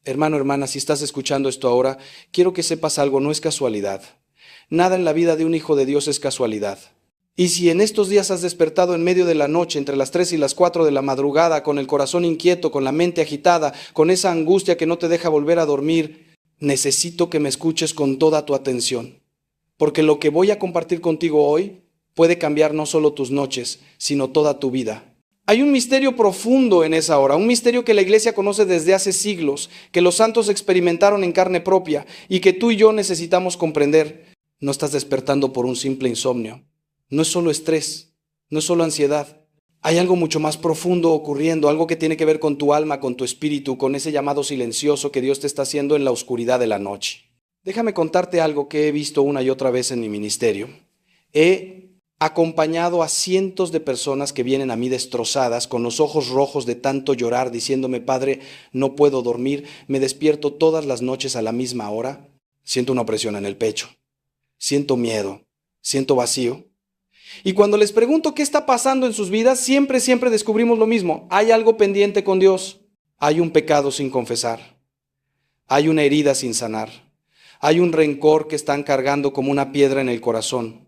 Hermano, hermana, si estás escuchando esto ahora, quiero que sepas algo, no es casualidad. Nada en la vida de un hijo de Dios es casualidad. Y si en estos días has despertado en medio de la noche, entre las 3 y las 4 de la madrugada, con el corazón inquieto, con la mente agitada, con esa angustia que no te deja volver a dormir, necesito que me escuches con toda tu atención. Porque lo que voy a compartir contigo hoy puede cambiar no solo tus noches, sino toda tu vida. Hay un misterio profundo en esa hora, un misterio que la iglesia conoce desde hace siglos, que los santos experimentaron en carne propia y que tú y yo necesitamos comprender. No estás despertando por un simple insomnio. No es solo estrés, no es solo ansiedad. Hay algo mucho más profundo ocurriendo, algo que tiene que ver con tu alma, con tu espíritu, con ese llamado silencioso que Dios te está haciendo en la oscuridad de la noche. Déjame contarte algo que he visto una y otra vez en mi ministerio. He acompañado a cientos de personas que vienen a mí destrozadas, con los ojos rojos de tanto llorar, diciéndome: Padre, no puedo dormir, me despierto todas las noches a la misma hora, siento una opresión en el pecho, siento miedo, siento vacío. Y cuando les pregunto qué está pasando en sus vidas, siempre descubrimos lo mismo. Hay algo pendiente con Dios, hay un pecado sin confesar, hay una herida sin sanar, hay un rencor que están cargando como una piedra en el corazón.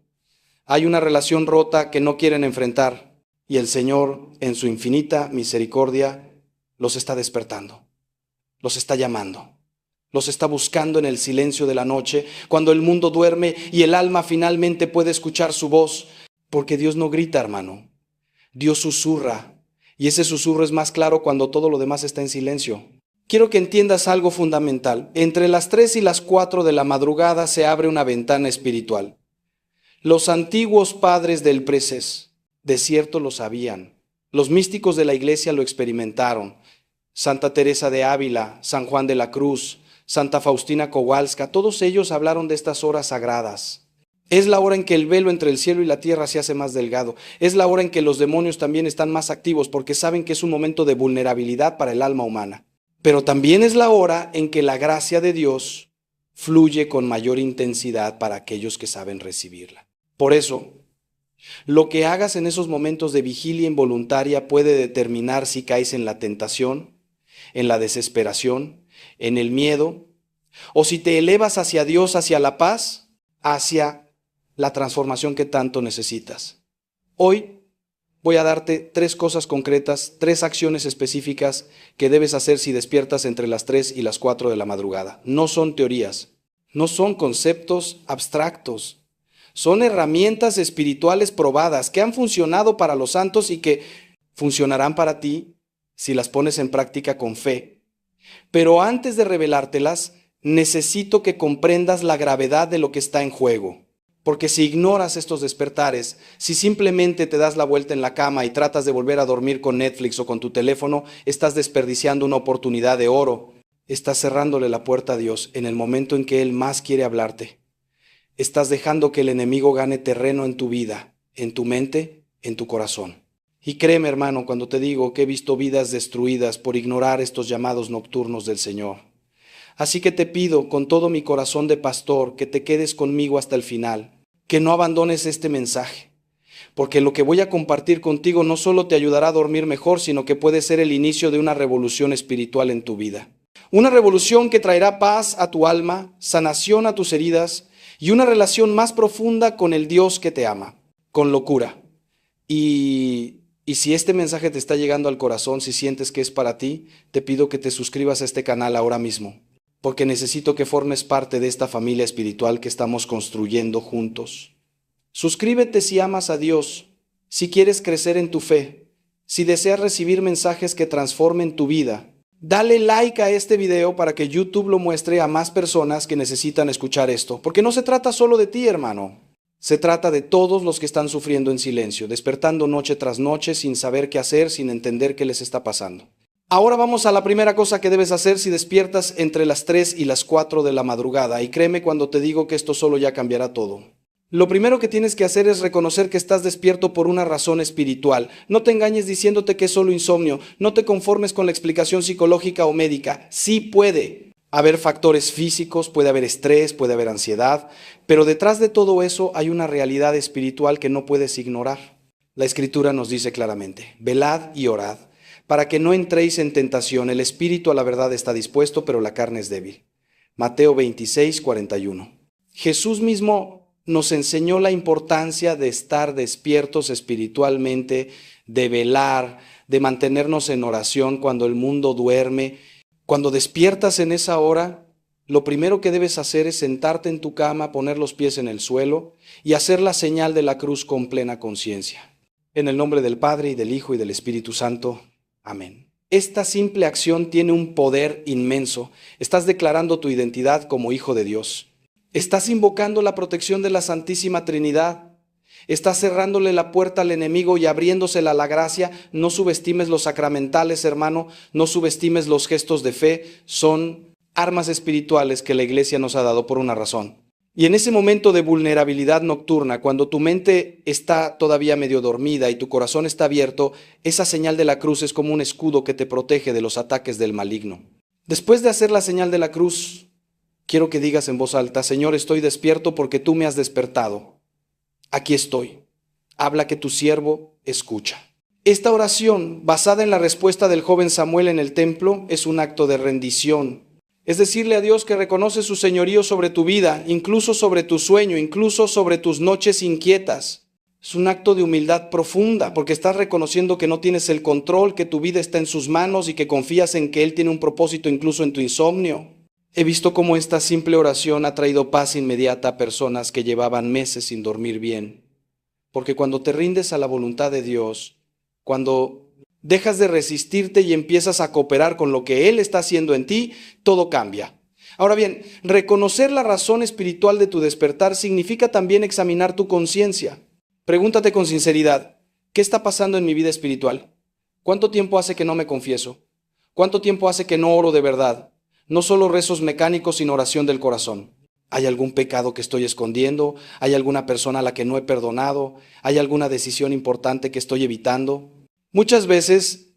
Hay una relación rota que no quieren enfrentar y el Señor, en su infinita misericordia, los está despertando, los está llamando, los está buscando en el silencio de la noche, cuando el mundo duerme y el alma finalmente puede escuchar su voz, porque Dios no grita, hermano, Dios susurra, y ese susurro es más claro cuando todo lo demás está en silencio. Quiero que entiendas algo fundamental. Entre las 3 y las 4 de la madrugada se abre una ventana espiritual. Los antiguos padres del Presés, de cierto lo sabían. Los místicos de la iglesia lo experimentaron. Santa Teresa de Ávila, San Juan de la Cruz, Santa Faustina Kowalska, todos ellos hablaron de estas horas sagradas. Es la hora en que el velo entre el cielo y la tierra se hace más delgado. Es la hora en que los demonios también están más activos porque saben que es un momento de vulnerabilidad para el alma humana. Pero también es la hora en que la gracia de Dios fluye con mayor intensidad para aquellos que saben recibirla. Por eso, lo que hagas en esos momentos de vigilia involuntaria puede determinar si caes en la tentación, en la desesperación, en el miedo, o si te elevas hacia Dios, hacia la paz, hacia la transformación que tanto necesitas. Hoy voy a darte 3 cosas concretas, 3 acciones específicas que debes hacer si despiertas entre las 3 y las 4 de la madrugada. No son teorías, no son conceptos abstractos. Son herramientas espirituales probadas que han funcionado para los santos y que funcionarán para ti si las pones en práctica con fe. Pero antes de revelártelas, necesito que comprendas la gravedad de lo que está en juego. Porque si ignoras estos despertares, si simplemente te das la vuelta en la cama y tratas de volver a dormir con Netflix o con tu teléfono, estás desperdiciando una oportunidad de oro. Estás cerrándole la puerta a Dios en el momento en que Él más quiere hablarte. Estás dejando que el enemigo gane terreno en tu vida, en tu mente, en tu corazón. Y créeme, hermano, cuando te digo que he visto vidas destruidas por ignorar estos llamados nocturnos del Señor. Así que te pido con todo mi corazón de pastor que te quedes conmigo hasta el final, que no abandones este mensaje, porque lo que voy a compartir contigo no solo te ayudará a dormir mejor, sino que puede ser el inicio de una revolución espiritual en tu vida. Una revolución que traerá paz a tu alma, sanación a tus heridas, y una relación más profunda con el Dios que te ama, con locura. Y si este mensaje te está llegando al corazón, si sientes que es para ti, te pido que te suscribas a este canal ahora mismo, porque necesito que formes parte de esta familia espiritual que estamos construyendo juntos. Suscríbete si amas a Dios, si quieres crecer en tu fe, si deseas recibir mensajes que transformen tu vida. Dale like a este video para que YouTube lo muestre a más personas que necesitan escuchar esto, porque no se trata solo de ti, hermano. Se trata de todos los que están sufriendo en silencio, despertando noche tras noche sin saber qué hacer, sin entender qué les está pasando. Ahora vamos a la primera cosa que debes hacer si despiertas entre las 3 y las 4 de la madrugada, y créeme cuando te digo que esto solo ya cambiará todo. Lo primero que tienes que hacer es reconocer que estás despierto por una razón espiritual. No te engañes diciéndote que es solo insomnio. No te conformes con la explicación psicológica o médica. Sí puede haber factores físicos, puede haber estrés, puede haber ansiedad, pero detrás de todo eso hay una realidad espiritual que no puedes ignorar. La Escritura nos dice claramente: velad y orad para que no entréis en tentación. El espíritu a la verdad está dispuesto, pero la carne es débil. Mateo 26, 41. Jesús mismo nos enseñó la importancia de estar despiertos espiritualmente, de velar, de mantenernos en oración cuando el mundo duerme. Cuando despiertas en esa hora, lo primero que debes hacer es sentarte en tu cama, poner los pies en el suelo y hacer la señal de la cruz con plena conciencia. En el nombre del Padre, y del Hijo, y del Espíritu Santo. Amén. Esta simple acción tiene un poder inmenso. Estás declarando tu identidad como hijo de Dios. Estás invocando la protección de la Santísima Trinidad. Estás cerrándole la puerta al enemigo y abriéndosela a la gracia. No subestimes los sacramentales, hermano. No subestimes los gestos de fe. Son armas espirituales que la Iglesia nos ha dado por una razón. Y en ese momento de vulnerabilidad nocturna, cuando tu mente está todavía medio dormida y tu corazón está abierto, esa señal de la cruz es como un escudo que te protege de los ataques del maligno. Después de hacer la señal de la cruz, quiero que digas en voz alta: Señor, estoy despierto porque tú me has despertado. Aquí estoy. Habla, que tu siervo escucha. Esta oración, basada en la respuesta del joven Samuel en el templo, es un acto de rendición. Es decirle a Dios que reconoce su señorío sobre tu vida, incluso sobre tu sueño, incluso sobre tus noches inquietas. Es un acto de humildad profunda, porque estás reconociendo que no tienes el control, que tu vida está en sus manos y que confías en que Él tiene un propósito incluso en tu insomnio. He visto cómo esta simple oración ha traído paz inmediata a personas que llevaban meses sin dormir bien. Porque cuando te rindes a la voluntad de Dios, cuando dejas de resistirte y empiezas a cooperar con lo que Él está haciendo en ti, todo cambia. Ahora bien, reconocer la razón espiritual de tu despertar significa también examinar tu conciencia. Pregúntate con sinceridad: ¿qué está pasando en mi vida espiritual? ¿Cuánto tiempo hace que no me confieso? ¿Cuánto tiempo hace que no oro de verdad? No solo rezos mecánicos, sino oración del corazón. ¿Hay algún pecado que estoy escondiendo? ¿Hay alguna persona a la que no he perdonado? ¿Hay alguna decisión importante que estoy evitando? Muchas veces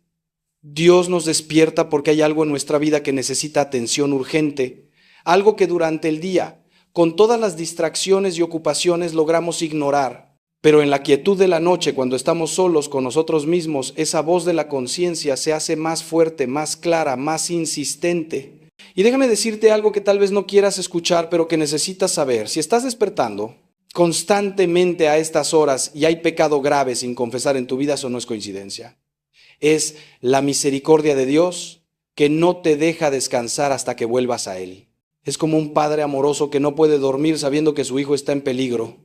Dios nos despierta porque hay algo en nuestra vida que necesita atención urgente, algo que durante el día, con todas las distracciones y ocupaciones, logramos ignorar. Pero en la quietud de la noche, cuando estamos solos con nosotros mismos, esa voz de la conciencia se hace más fuerte, más clara, más insistente. Y déjame decirte algo que tal vez no quieras escuchar, pero que necesitas saber. Si estás despertando constantemente a estas horas y hay pecado grave sin confesar en tu vida, eso no es coincidencia. Es la misericordia de Dios que no te deja descansar hasta que vuelvas a Él. Es como un padre amoroso que no puede dormir sabiendo que su hijo está en peligro.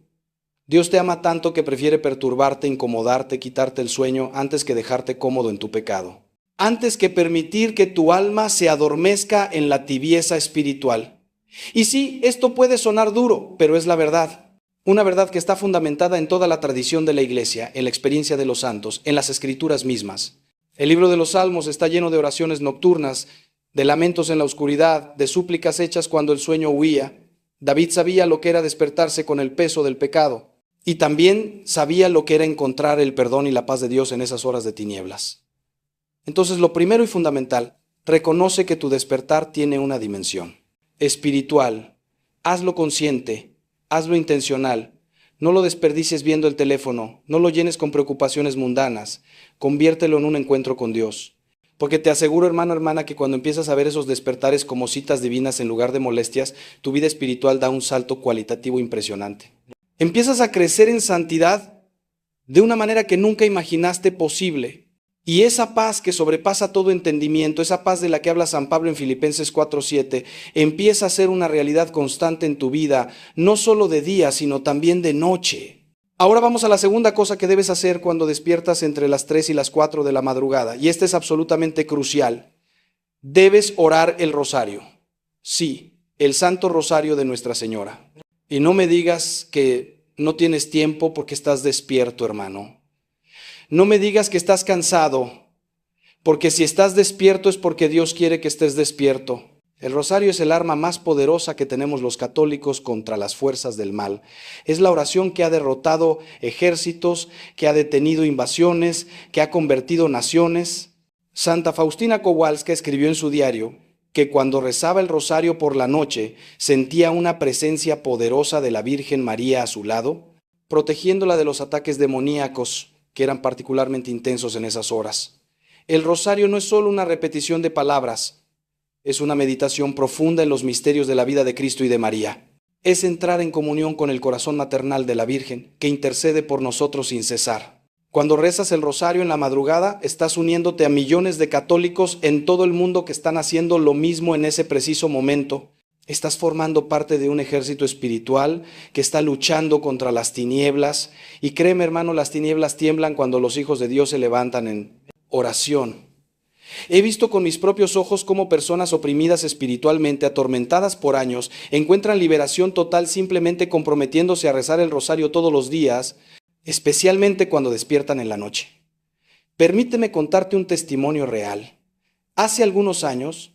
Dios te ama tanto que prefiere perturbarte, incomodarte, quitarte el sueño antes que dejarte cómodo en tu pecado. Antes que permitir que tu alma se adormezca en la tibieza espiritual. Y sí, esto puede sonar duro, pero es la verdad. Una verdad que está fundamentada en toda la tradición de la Iglesia, en la experiencia de los santos, en las Escrituras mismas. El libro de los Salmos está lleno de oraciones nocturnas, de lamentos en la oscuridad, de súplicas hechas cuando el sueño huía. David sabía lo que era despertarse con el peso del pecado, y también sabía lo que era encontrar el perdón y la paz de Dios en esas horas de tinieblas. Entonces, lo primero y fundamental, reconoce que tu despertar tiene una dimensión espiritual. Hazlo consciente. Hazlo intencional. No lo desperdicies viendo el teléfono. No lo llenes con preocupaciones mundanas. Conviértelo en un encuentro con Dios. Porque te aseguro, hermano, hermana, que cuando empiezas a ver esos despertares como citas divinas en lugar de molestias, tu vida espiritual da un salto cualitativo impresionante. Empiezas a crecer en santidad de una manera que nunca imaginaste posible. Y esa paz que sobrepasa todo entendimiento, esa paz de la que habla San Pablo en Filipenses 4:7, empieza a ser una realidad constante en tu vida, no solo de día, sino también de noche. Ahora vamos a la segunda cosa que debes hacer cuando despiertas entre las 3 y las 4 de la madrugada, y esta es absolutamente crucial. Debes orar el rosario. Sí, el Santo Rosario de Nuestra Señora. Y no me digas que no tienes tiempo porque estás despierto, hermano. No me digas que estás cansado, porque si estás despierto es porque Dios quiere que estés despierto. El rosario es el arma más poderosa que tenemos los católicos contra las fuerzas del mal. Es la oración que ha derrotado ejércitos, que ha detenido invasiones, que ha convertido naciones. Santa Faustina Kowalska escribió en su diario que cuando rezaba el rosario por la noche sentía una presencia poderosa de la Virgen María a su lado, protegiéndola de los ataques demoníacos que eran particularmente intensos en esas horas. El rosario no es solo una repetición de palabras, es una meditación profunda en los misterios de la vida de Cristo y de María. Es entrar en comunión con el corazón maternal de la Virgen, que intercede por nosotros sin cesar. Cuando rezas el rosario en la madrugada, estás uniéndote a millones de católicos en todo el mundo que están haciendo lo mismo en ese preciso momento. Estás formando parte de un ejército espiritual que está luchando contra las tinieblas. Y créeme, hermano, las tinieblas tiemblan cuando los hijos de Dios se levantan en oración. He visto con mis propios ojos cómo personas oprimidas espiritualmente, atormentadas por años, encuentran liberación total simplemente comprometiéndose a rezar el rosario todos los días, especialmente cuando despiertan en la noche. Permíteme contarte un testimonio real. Hace algunos años,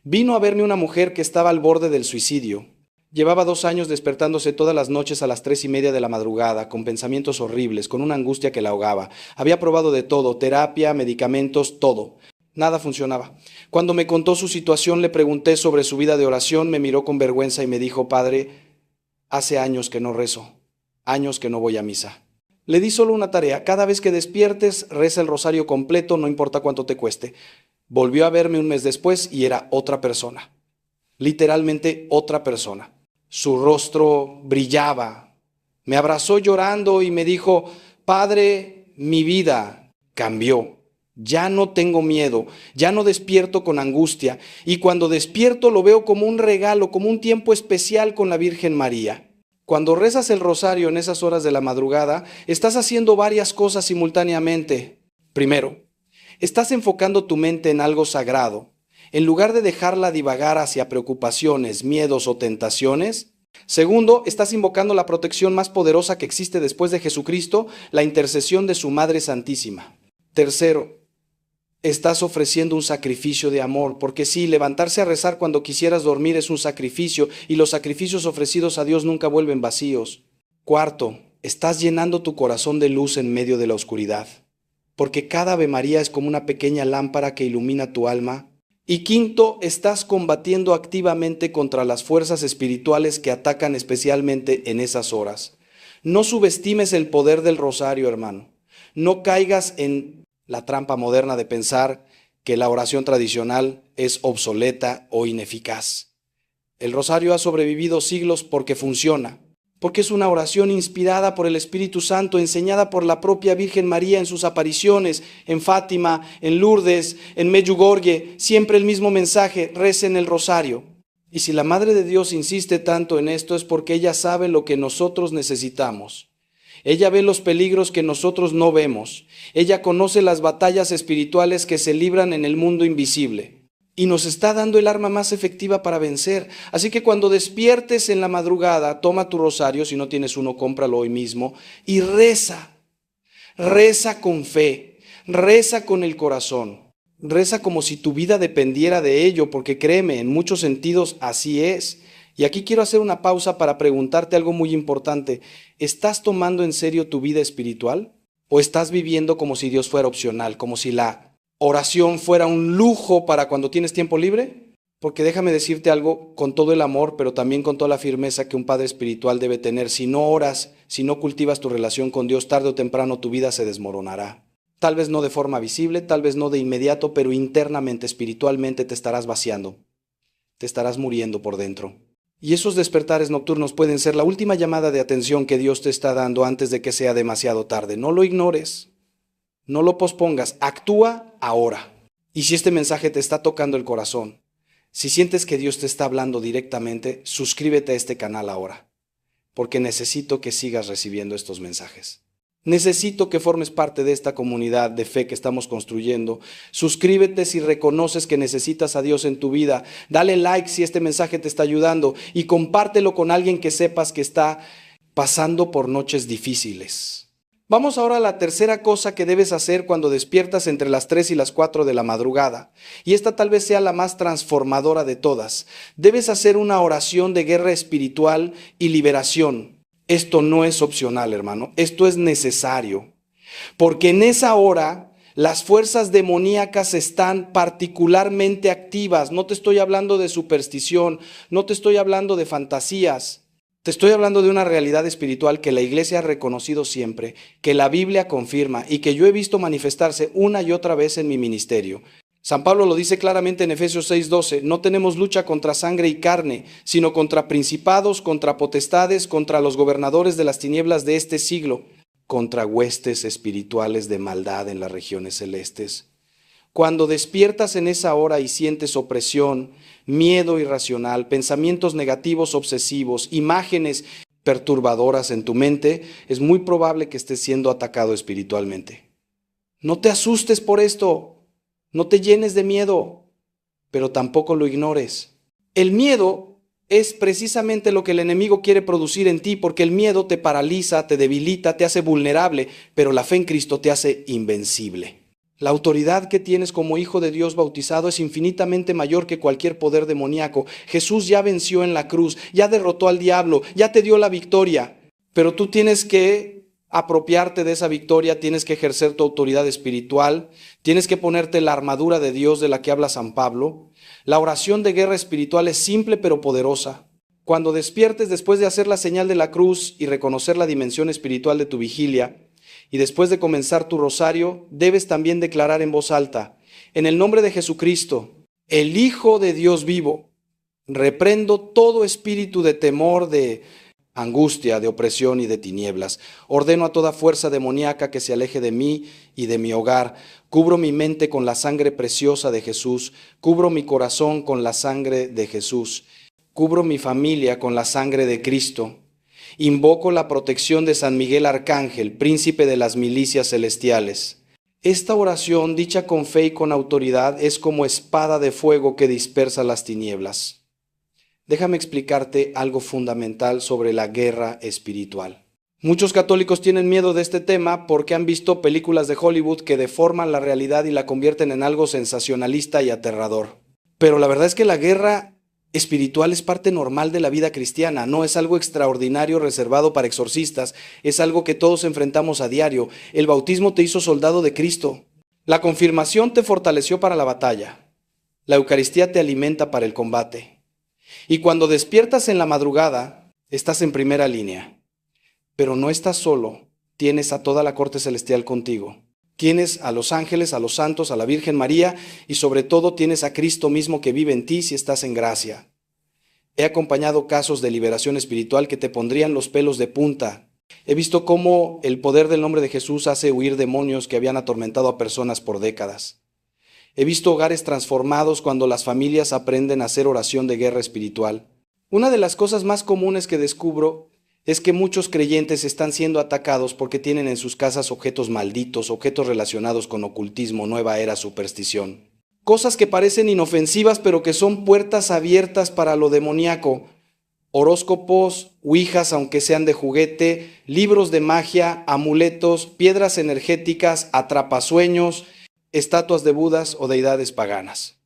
vino a verme una mujer que estaba al borde del suicidio. Llevaba 2 años despertándose todas las noches a las 3:30 de la madrugada, con pensamientos horribles, con una angustia que la ahogaba. Había probado de todo, terapia, medicamentos, todo. Nada funcionaba. Cuando me contó su situación, le pregunté sobre su vida de oración, me miró con vergüenza y me dijo: Padre, hace años que no rezo, años que no voy a misa. Le di solo una tarea: cada vez que despiertes, reza el rosario completo, no importa cuánto te cueste. Volvió a verme un mes después y era otra persona, literalmente otra persona. Su rostro brillaba, me abrazó llorando y me dijo: Padre, mi vida cambió. Ya no tengo miedo, ya no despierto con angustia, y cuando despierto lo veo como un regalo, como un tiempo especial con la Virgen María. Cuando rezas el rosario en esas horas de la madrugada, estás haciendo varias cosas simultáneamente. Primero, estás enfocando tu mente en algo sagrado. En lugar de dejarla divagar hacia preocupaciones, miedos o tentaciones. Segundo, estás invocando la protección más poderosa que existe después de Jesucristo, la intercesión de su Madre Santísima. Tercero, estás ofreciendo un sacrificio de amor, porque sí, levantarse a rezar cuando quisieras dormir es un sacrificio, y los sacrificios ofrecidos a Dios nunca vuelven vacíos. Cuarto, estás llenando tu corazón de luz en medio de la oscuridad, porque cada Ave María es como una pequeña lámpara que ilumina tu alma. Y quinto, estás combatiendo activamente contra las fuerzas espirituales que atacan especialmente en esas horas. No subestimes el poder del rosario, hermano. No caigas en la trampa moderna de pensar que la oración tradicional es obsoleta o ineficaz. El rosario ha sobrevivido siglos porque funciona, porque es una oración inspirada por el Espíritu Santo, enseñada por la propia Virgen María en sus apariciones, en Fátima, en Lourdes, en Medjugorje, siempre el mismo mensaje: recen el rosario. Y si la Madre de Dios insiste tanto en esto es porque ella sabe lo que nosotros necesitamos. Ella ve los peligros que nosotros no vemos. Ella conoce las batallas espirituales que se libran en el mundo invisible. Y nos está dando el arma más efectiva para vencer. Así que cuando despiertes en la madrugada, toma tu rosario, si no tienes uno, cómpralo hoy mismo, y reza. Reza con fe, reza con el corazón. Reza como si tu vida dependiera de ello, porque créeme, en muchos sentidos así es. Y aquí quiero hacer una pausa para preguntarte algo muy importante. ¿Estás tomando en serio tu vida espiritual? ¿O estás viviendo como si Dios fuera opcional, como si la oración fuera un lujo para cuando tienes tiempo libre? Porque déjame decirte algo con todo el amor, pero también con toda la firmeza que un padre espiritual debe tener. Si no oras, si no cultivas tu relación con Dios, tarde o temprano tu vida se desmoronará. Tal vez no de forma visible, tal vez no de inmediato, pero internamente, espiritualmente te estarás vaciando. Te estarás muriendo por dentro. Y esos despertares nocturnos pueden ser la última llamada de atención que Dios te está dando antes de que sea demasiado tarde. No lo ignores, no lo pospongas, actúa ahora. Y si este mensaje te está tocando el corazón, si sientes que Dios te está hablando directamente, suscríbete a este canal ahora, porque necesito que sigas recibiendo estos mensajes. Necesito que formes parte de esta comunidad de fe que estamos construyendo. Suscríbete si reconoces que necesitas a Dios en tu vida. Dale like si este mensaje te está ayudando y compártelo con alguien que sepas que está pasando por noches difíciles. Vamos ahora a la tercera cosa que debes hacer cuando despiertas entre las 3 y las 4 de la madrugada. Y esta tal vez sea la más transformadora de todas. Debes hacer una oración de guerra espiritual y liberación. Esto no es opcional, hermano, esto es necesario, porque en esa hora las fuerzas demoníacas están particularmente activas. No te estoy hablando de superstición, no te estoy hablando de fantasías, Te estoy hablando de una realidad espiritual que la iglesia ha reconocido siempre, que la Biblia confirma y que yo he visto manifestarse una y otra vez en mi ministerio. San Pablo lo dice claramente en Efesios 6:12, no tenemos lucha contra sangre y carne, sino contra principados, contra potestades, contra los gobernadores de las tinieblas de este siglo, contra huestes espirituales de maldad en las regiones celestes. Cuando despiertas en esa hora y sientes opresión, miedo irracional, pensamientos negativos obsesivos, imágenes perturbadoras en tu mente, es muy probable que estés siendo atacado espiritualmente. No te asustes por esto, no te llenes de miedo, pero tampoco lo ignores. El miedo es precisamente lo que el enemigo quiere producir en ti, porque el miedo te paraliza, te debilita, te hace vulnerable, pero la fe en Cristo te hace invencible. La autoridad que tienes como hijo de Dios bautizado es infinitamente mayor que cualquier poder demoníaco. Jesús ya venció en la cruz, ya derrotó al diablo, ya te dio la victoria. Pero tú tienes que apropiarte de esa victoria, tienes que ejercer tu autoridad espiritual, tienes que ponerte la armadura de Dios de la que habla San Pablo. La oración de guerra espiritual es simple pero poderosa. Cuando despiertes después de hacer la señal de la cruz y reconocer la dimensión espiritual de tu vigilia, y después de comenzar tu rosario, debes también declarar en voz alta, en el nombre de Jesucristo, el Hijo de Dios vivo, reprendo todo espíritu de temor, de angustia, de opresión y de tinieblas. Ordeno a toda fuerza demoníaca que se aleje de mí y de mi hogar. Cubro mi mente con la sangre preciosa de Jesús. Cubro mi corazón con la sangre de Jesús. Cubro mi familia con la sangre de Cristo. Invoco la protección de San Miguel Arcángel, príncipe de las milicias celestiales. Esta oración, dicha con fe y con autoridad, es como espada de fuego que dispersa las tinieblas. Déjame explicarte algo fundamental sobre la guerra espiritual. Muchos católicos tienen miedo de este tema porque han visto películas de Hollywood que deforman la realidad y la convierten en algo sensacionalista y aterrador. Pero la verdad es que la guerra espiritual es parte normal de la vida cristiana, no es algo extraordinario reservado para exorcistas, es algo que todos enfrentamos a diario. El bautismo te hizo soldado de Cristo. La confirmación te fortaleció para la batalla. La Eucaristía te alimenta para el combate. Y cuando despiertas en la madrugada, estás en primera línea. Pero no estás solo, tienes a toda la corte celestial contigo. Tienes a los ángeles, a los santos, a la Virgen María y sobre todo tienes a Cristo mismo que vive en ti si estás en gracia. He acompañado casos de liberación espiritual que te pondrían los pelos de punta. He visto cómo el poder del nombre de Jesús hace huir demonios que habían atormentado a personas por décadas. He visto hogares transformados cuando las familias aprenden a hacer oración de guerra espiritual. Una de las cosas más comunes que descubro es que muchos creyentes están siendo atacados porque tienen en sus casas objetos malditos, objetos relacionados con ocultismo, nueva era, superstición. Cosas que parecen inofensivas pero que son puertas abiertas para lo demoníaco. Horóscopos, ouijas aunque sean de juguete, libros de magia, amuletos, piedras energéticas, atrapasueños, estatuas de budas o deidades paganas.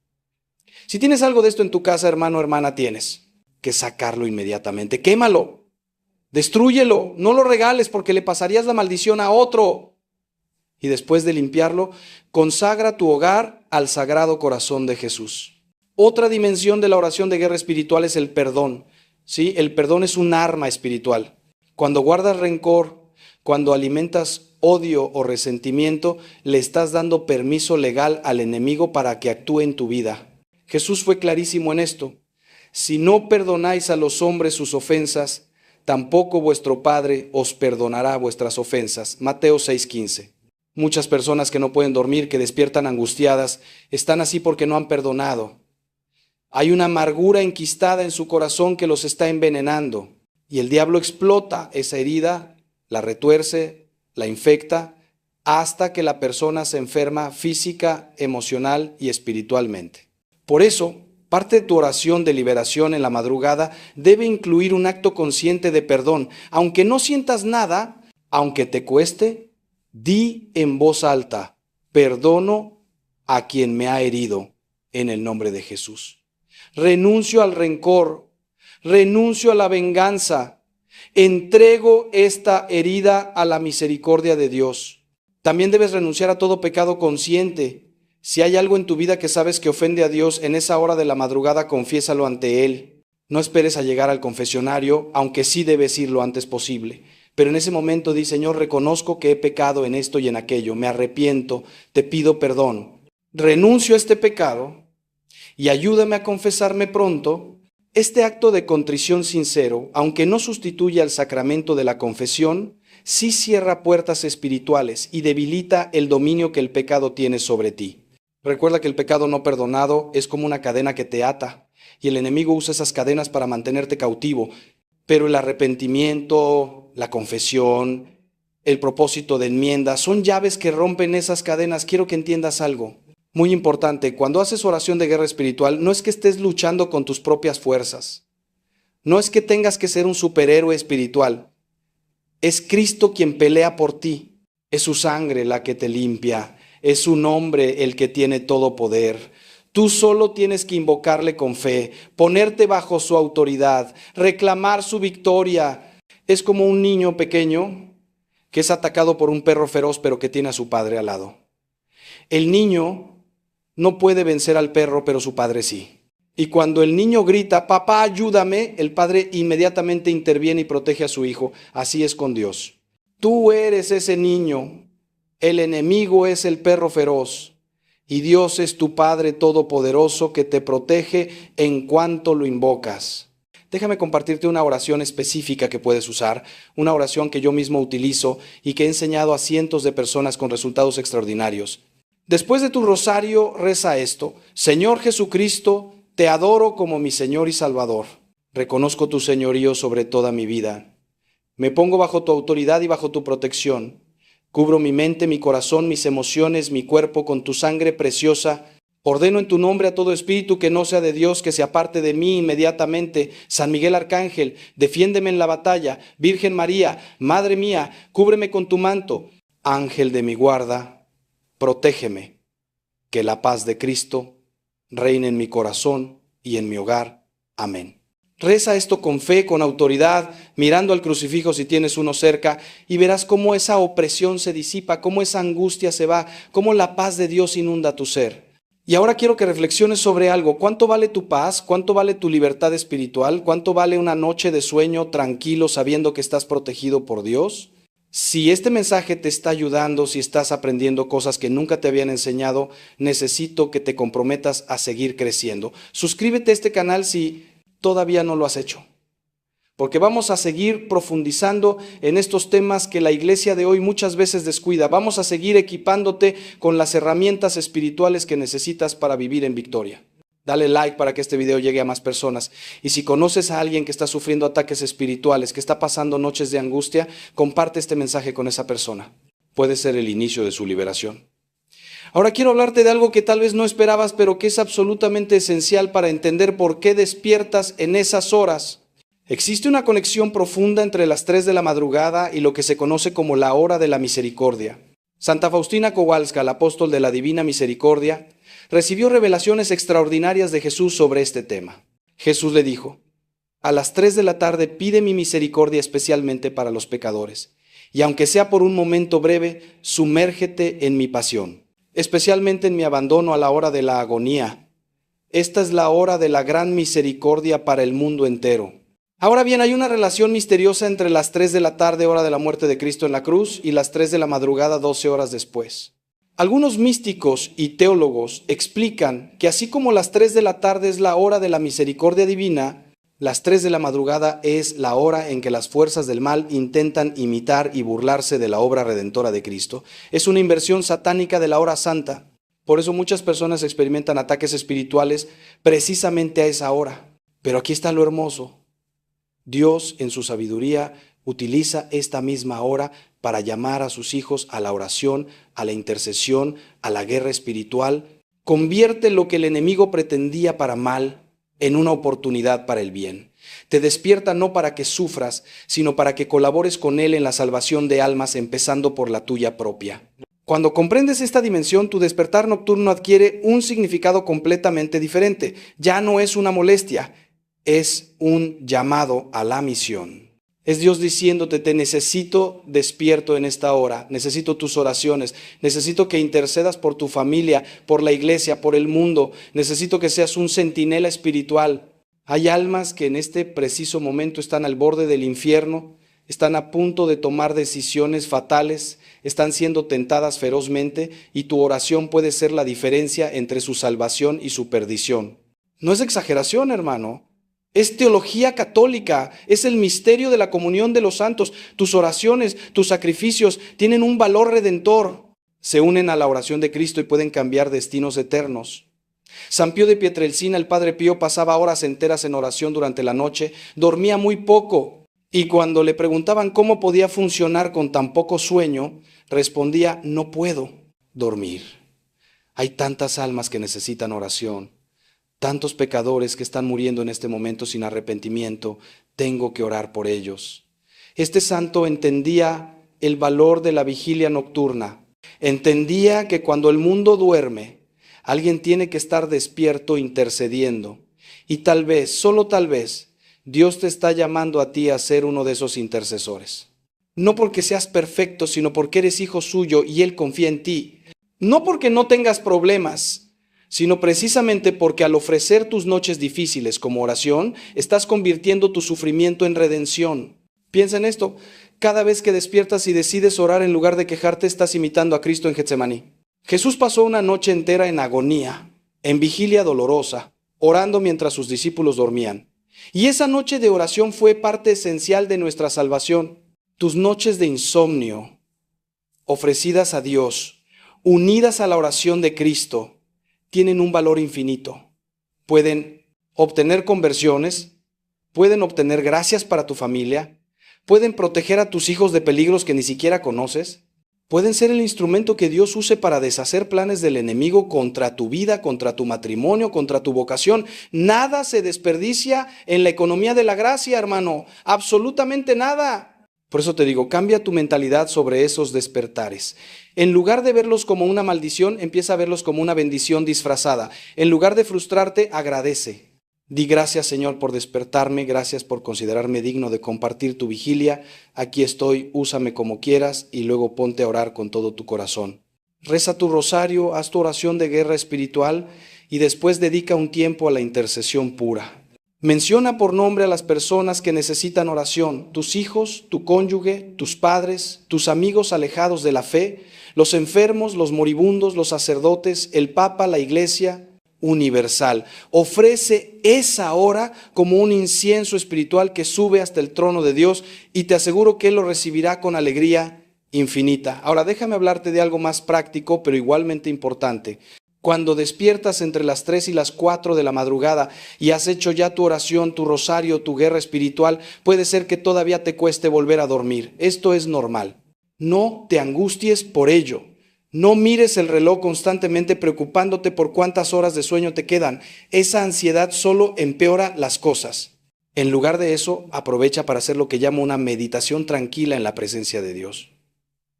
Si tienes algo de esto en tu casa, hermano o hermana, tienes que sacarlo inmediatamente. Quémalo. Destrúyelo, no lo regales porque le pasarías la maldición a otro. Y después de limpiarlo, consagra tu hogar al Sagrado Corazón de Jesús. Otra dimensión de la oración de guerra espiritual es el perdón. ¿Sí? El perdón es un arma espiritual. Cuando guardas rencor, cuando alimentas odio o resentimiento, le estás dando permiso legal al enemigo para que actúe en tu vida. Jesús fue clarísimo en esto. Si no perdonáis a los hombres sus ofensas, tampoco vuestro Padre os perdonará vuestras ofensas. Mateo 6:15. Muchas personas que no pueden dormir, que despiertan angustiadas, están así porque no han perdonado. Hay una amargura enquistada en su corazón que los está envenenando. Y el diablo explota esa herida, la retuerce, la infecta, hasta que la persona se enferma física, emocional y espiritualmente. Por eso, parte de tu oración de liberación en la madrugada debe incluir un acto consciente de perdón. Aunque no sientas nada, aunque te cueste, di en voz alta, perdono a quien me ha herido en el nombre de Jesús. Renuncio al rencor, renuncio a la venganza, entrego esta herida a la misericordia de Dios. También debes renunciar a todo pecado consciente. Si hay algo en tu vida que sabes que ofende a Dios, en esa hora de la madrugada confiésalo ante Él. No esperes a llegar al confesionario, aunque sí debes ir lo antes posible. Pero en ese momento di, Señor, reconozco que he pecado en esto y en aquello, me arrepiento, te pido perdón. Renuncio a este pecado y ayúdame a confesarme pronto. Este acto de contrición sincero, aunque no sustituye al sacramento de la confesión, sí cierra puertas espirituales y debilita el dominio que el pecado tiene sobre ti. Recuerda que el pecado no perdonado es como una cadena que te ata, y el enemigo usa esas cadenas para mantenerte cautivo. Pero el arrepentimiento, la confesión, el propósito de enmienda, son llaves que rompen esas cadenas. Quiero que entiendas algo muy importante. Cuando haces oración de guerra espiritual, no es que estés luchando con tus propias fuerzas. No es que tengas que ser un superhéroe espiritual. Es Cristo quien pelea por ti. Es su sangre la que te limpia. Es su nombre el que tiene todo poder. Tú solo tienes que invocarle con fe, ponerte bajo su autoridad, reclamar su victoria. Es como un niño pequeño que es atacado por un perro feroz pero que tiene a su padre al lado. El niño no puede vencer al perro, pero su padre sí. Y cuando el niño grita, papá, ayúdame, el padre inmediatamente interviene y protege a su hijo. Así es con Dios. Tú eres ese niño, el enemigo es el perro feroz. Y Dios es tu Padre Todopoderoso que te protege en cuanto lo invocas. Déjame compartirte una oración específica que puedes usar, una oración que yo mismo utilizo y que he enseñado a cientos de personas con resultados extraordinarios. Después de tu rosario, reza esto: Señor Jesucristo, te adoro como mi Señor y Salvador. Reconozco tu señorío sobre toda mi vida. Me pongo bajo tu autoridad y bajo tu protección. Cubro mi mente, mi corazón, mis emociones, mi cuerpo con tu sangre preciosa. Ordeno en tu nombre a todo espíritu que no sea de Dios que se aparte de mí inmediatamente. San Miguel Arcángel, defiéndeme en la batalla. Virgen María, Madre mía, cúbreme con tu manto. Ángel de mi guarda, protégeme. Que la paz de Cristo reine en mi corazón y en mi hogar. Amén. Reza esto con fe, con autoridad, mirando al crucifijo si tienes uno cerca, y verás cómo esa opresión se disipa, cómo esa angustia se va, cómo la paz de Dios inunda tu ser. Y ahora quiero que reflexiones sobre algo. ¿Cuánto vale tu paz? ¿Cuánto vale tu libertad espiritual? ¿Cuánto vale una noche de sueño tranquilo sabiendo que estás protegido por Dios? Si este mensaje te está ayudando, si estás aprendiendo cosas que nunca te habían enseñado, necesito que te comprometas a seguir creciendo. Suscríbete a este canal si todavía no lo has hecho, porque vamos a seguir profundizando en estos temas que la iglesia de hoy muchas veces descuida. Vamos a seguir equipándote con las herramientas espirituales que necesitas para vivir en victoria. Dale like para que este video llegue a más personas. Y si conoces a alguien que está sufriendo ataques espirituales, que está pasando noches de angustia, comparte este mensaje con esa persona. Puede ser el inicio de su liberación. Ahora quiero hablarte de algo que tal vez no esperabas, pero que es absolutamente esencial para entender por qué despiertas en esas horas. Existe una conexión profunda entre las 3 de la madrugada y lo que se conoce como la hora de la misericordia. Santa Faustina Kowalska, el apóstol de la Divina Misericordia, recibió revelaciones extraordinarias de Jesús sobre este tema. Jesús le dijo: a las 3 de la tarde pide mi misericordia especialmente para los pecadores, y aunque sea por un momento breve, sumérgete en mi pasión, especialmente en mi abandono a la hora de la agonía. Esta es la hora de la gran misericordia para el mundo entero. Ahora bien, hay una relación misteriosa entre las 3 de la tarde, hora de la muerte de Cristo en la cruz, y las 3 de la madrugada, 12 horas después. Algunos místicos y teólogos explican que así como las 3 de la tarde es la hora de la misericordia divina, las 3 de la madrugada es la hora en que las fuerzas del mal intentan imitar y burlarse de la obra redentora de Cristo. Es una inversión satánica de la hora santa. Por eso muchas personas experimentan ataques espirituales precisamente a esa hora. Pero aquí está lo hermoso. Dios, en su sabiduría, utiliza esta misma hora para llamar a sus hijos a la oración, a la intercesión, a la guerra espiritual. Convierte lo que el enemigo pretendía para mal en una oportunidad para el bien. Te despierta no para que sufras, sino para que colabores con Él en la salvación de almas, empezando por la tuya propia. Cuando comprendes esta dimensión, tu despertar nocturno adquiere un significado completamente diferente. Ya no es una molestia, es un llamado a la misión. Es Dios diciéndote: te necesito despierto en esta hora, necesito tus oraciones, necesito que intercedas por tu familia, por la iglesia, por el mundo, necesito que seas un centinela espiritual. Hay almas que en este preciso momento están al borde del infierno, están a punto de tomar decisiones fatales, están siendo tentadas ferozmente y tu oración puede ser la diferencia entre su salvación y su perdición. No es exageración, hermano. Es teología católica, es el misterio de la comunión de los santos. Tus oraciones, tus sacrificios tienen un valor redentor. Se unen a la oración de Cristo y pueden cambiar destinos eternos. San Pío de Pietrelcina, el Padre Pío, pasaba horas enteras en oración durante la noche, dormía muy poco y cuando le preguntaban cómo podía funcionar con tan poco sueño, respondía: no puedo dormir. Hay tantas almas que necesitan oración, tantos pecadores que están muriendo en este momento sin arrepentimiento, tengo que orar por ellos. Este santo entendía el valor de la vigilia nocturna, entendía que cuando el mundo duerme, alguien tiene que estar despierto intercediendo. Y tal vez, solo tal vez, Dios te está llamando a ti a ser uno de esos intercesores. No porque seas perfecto, sino porque eres hijo suyo y Él confía en ti. No porque no tengas problemas, sino precisamente porque al ofrecer tus noches difíciles como oración, estás convirtiendo tu sufrimiento en redención. Piensa en esto. Cada vez que despiertas y decides orar en lugar de quejarte, estás imitando a Cristo en Getsemaní. Jesús pasó una noche entera en agonía, en vigilia dolorosa, orando mientras sus discípulos dormían. Y esa noche de oración fue parte esencial de nuestra salvación. Tus noches de insomnio, ofrecidas a Dios, unidas a la oración de Cristo, tienen un valor infinito. Pueden obtener conversiones, pueden obtener gracias para tu familia, pueden proteger a tus hijos de peligros que ni siquiera conoces, pueden ser el instrumento que Dios use para deshacer planes del enemigo contra tu vida, contra tu matrimonio, contra tu vocación. Nada se desperdicia en la economía de la gracia, hermano. Absolutamente nada. Por eso te digo, cambia tu mentalidad sobre esos despertares. En lugar de verlos como una maldición, empieza a verlos como una bendición disfrazada. En lugar de frustrarte, agradece. Di gracias, Señor, por despertarme, gracias por considerarme digno de compartir tu vigilia. Aquí estoy, úsame como quieras y luego ponte a orar con todo tu corazón. Reza tu rosario, haz tu oración de guerra espiritual y después dedica un tiempo a la intercesión pura. Menciona por nombre a las personas que necesitan oración, tus hijos, tu cónyuge, tus padres, tus amigos alejados de la fe, los enfermos, los moribundos, los sacerdotes, el Papa, la Iglesia universal. Ofrece esa hora como un incienso espiritual que sube hasta el trono de Dios y te aseguro que Él lo recibirá con alegría infinita. Ahora déjame hablarte de algo más práctico, pero igualmente importante. Cuando despiertas entre las 3 y las 4 de la madrugada y has hecho ya tu oración, tu rosario, tu guerra espiritual, puede ser que todavía te cueste volver a dormir. Esto es normal. No te angusties por ello. No mires el reloj constantemente preocupándote por cuántas horas de sueño te quedan. Esa ansiedad solo empeora las cosas. En lugar de eso, aprovecha para hacer lo que llamo una meditación tranquila en la presencia de Dios.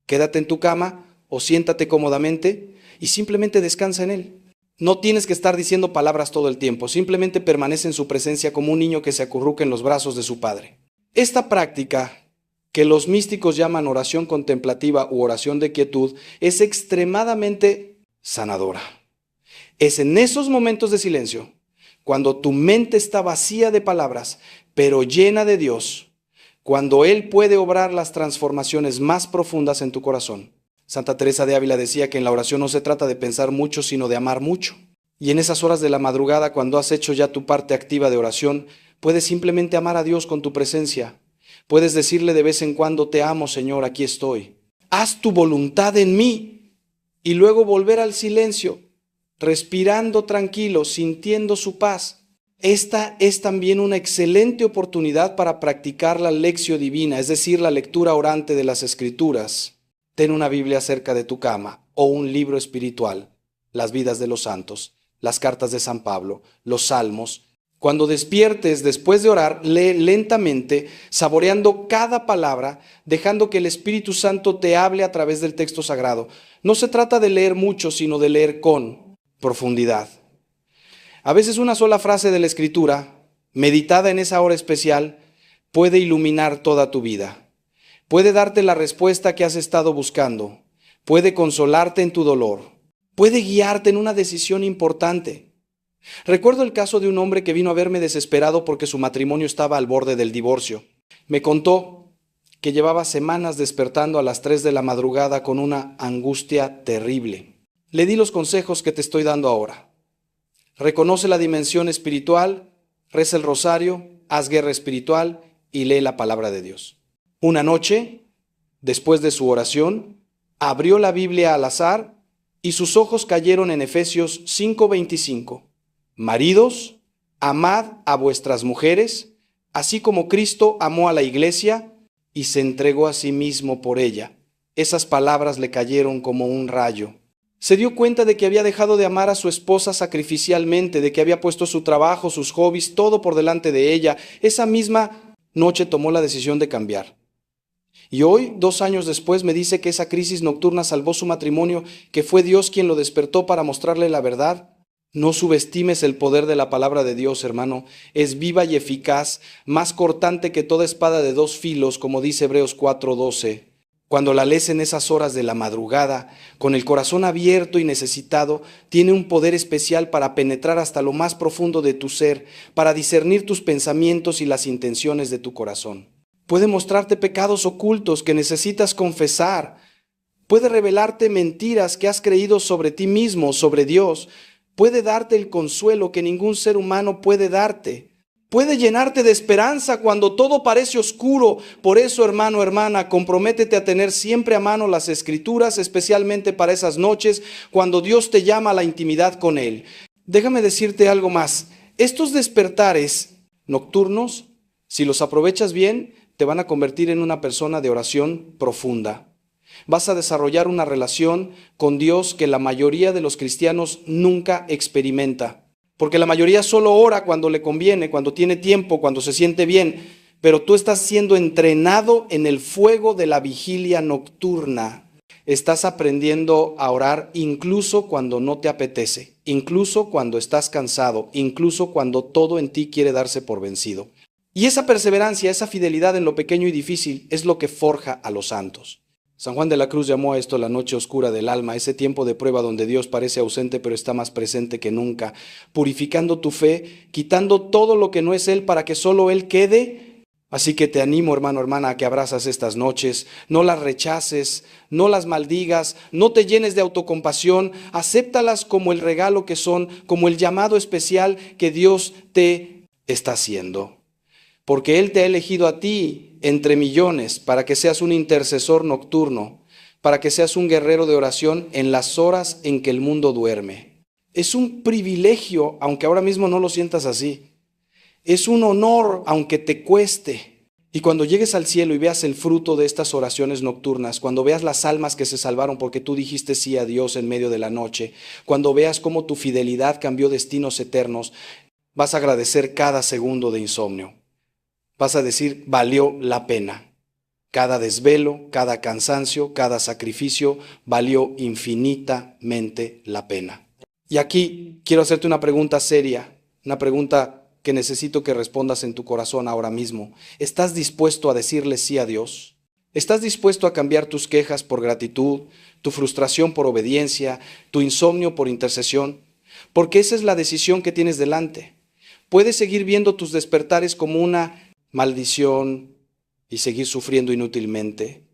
Quédate en tu cama o siéntate cómodamente y simplemente descansa en Él. No tienes que estar diciendo palabras todo el tiempo, simplemente permanece en su presencia como un niño que se acurruca en los brazos de su padre. Esta práctica, que los místicos llaman oración contemplativa u oración de quietud, es extremadamente sanadora. Es en esos momentos de silencio, cuando tu mente está vacía de palabras, pero llena de Dios, cuando Él puede obrar las transformaciones más profundas en tu corazón. Santa Teresa de Ávila decía que en la oración no se trata de pensar mucho, sino de amar mucho. Y en esas horas de la madrugada, cuando has hecho ya tu parte activa de oración, puedes simplemente amar a Dios con tu presencia. Puedes decirle de vez en cuando: te amo, Señor, aquí estoy. Haz tu voluntad en mí. Y luego volver al silencio, respirando tranquilo, sintiendo su paz. Esta es también una excelente oportunidad para practicar la lectio divina, es decir, la lectura orante de las Escrituras. Ten una Biblia cerca de tu cama o un libro espiritual, las vidas de los santos, las cartas de San Pablo, los salmos. Cuando despiertes después de orar, lee lentamente, saboreando cada palabra, dejando que el Espíritu Santo te hable a través del texto sagrado. No se trata de leer mucho, sino de leer con profundidad. A veces una sola frase de la Escritura, meditada en esa hora especial, puede iluminar toda tu vida. Puede darte la respuesta que has estado buscando. Puede consolarte en tu dolor. Puede guiarte en una decisión importante. Recuerdo el caso de un hombre que vino a verme desesperado porque su matrimonio estaba al borde del divorcio. Me contó que llevaba semanas despertando a las 3 de la madrugada con una angustia terrible. Le di los consejos que te estoy dando ahora. Reconoce la dimensión espiritual, reza el rosario, haz guerra espiritual y lee la palabra de Dios. Una noche, después de su oración, abrió la Biblia al azar y sus ojos cayeron en Efesios 5:25. Maridos, amad a vuestras mujeres, así como Cristo amó a la iglesia y se entregó a sí mismo por ella. Esas palabras le cayeron como un rayo. Se dio cuenta de que había dejado de amar a su esposa sacrificialmente, de que había puesto su trabajo, sus hobbies, todo por delante de ella. Esa misma noche tomó la decisión de cambiar. Y hoy, 2 años después, me dice que esa crisis nocturna salvó su matrimonio, que fue Dios quien lo despertó para mostrarle la verdad. No subestimes el poder de la palabra de Dios, hermano. Es viva y eficaz, más cortante que toda espada de 2 filos, como dice Hebreos 4:12. Cuando la lees en esas horas de la madrugada, con el corazón abierto y necesitado, tiene un poder especial para penetrar hasta lo más profundo de tu ser, para discernir tus pensamientos y las intenciones de tu corazón. Puede mostrarte pecados ocultos que necesitas confesar. Puede revelarte mentiras que has creído sobre ti mismo, sobre Dios. Puede darte el consuelo que ningún ser humano puede darte. Puede llenarte de esperanza cuando todo parece oscuro. Por eso, hermano, hermana, comprométete a tener siempre a mano las Escrituras, especialmente para esas noches cuando Dios te llama a la intimidad con Él. Déjame decirte algo más. Estos despertares nocturnos, si los aprovechas bien, te van a convertir en una persona de oración profunda. Vas a desarrollar una relación con Dios que la mayoría de los cristianos nunca experimenta. Porque la mayoría solo ora cuando le conviene, cuando tiene tiempo, cuando se siente bien. Pero tú estás siendo entrenado en el fuego de la vigilia nocturna. Estás aprendiendo a orar incluso cuando no te apetece, incluso cuando estás cansado, incluso cuando todo en ti quiere darse por vencido. Y esa perseverancia, esa fidelidad en lo pequeño y difícil es lo que forja a los santos. San Juan de la Cruz llamó a esto la noche oscura del alma, ese tiempo de prueba donde Dios parece ausente pero está más presente que nunca, purificando tu fe, quitando todo lo que no es Él para que solo Él quede. Así que te animo, hermano, hermana, a que abrazas estas noches, no las rechaces, no las maldigas, no te llenes de autocompasión, acéptalas como el regalo que son, como el llamado especial que Dios te está haciendo. Porque Él te ha elegido a ti entre millones para que seas un intercesor nocturno, para que seas un guerrero de oración en las horas en que el mundo duerme. Es un privilegio, aunque ahora mismo no lo sientas así. Es un honor, aunque te cueste. Y cuando llegues al cielo y veas el fruto de estas oraciones nocturnas, cuando veas las almas que se salvaron porque tú dijiste sí a Dios en medio de la noche, cuando veas cómo tu fidelidad cambió destinos eternos, vas a agradecer cada segundo de insomnio. Vas a decir, valió la pena. Cada desvelo, cada cansancio, cada sacrificio valió infinitamente la pena. Y aquí quiero hacerte una pregunta seria, una pregunta que necesito que respondas en tu corazón ahora mismo. ¿Estás dispuesto a decirle sí a Dios? ¿Estás dispuesto a cambiar tus quejas por gratitud, tu frustración por obediencia, tu insomnio por intercesión? Porque esa es la decisión que tienes delante. Puedes seguir viendo tus despertares como una maldición y seguir sufriendo inútilmente.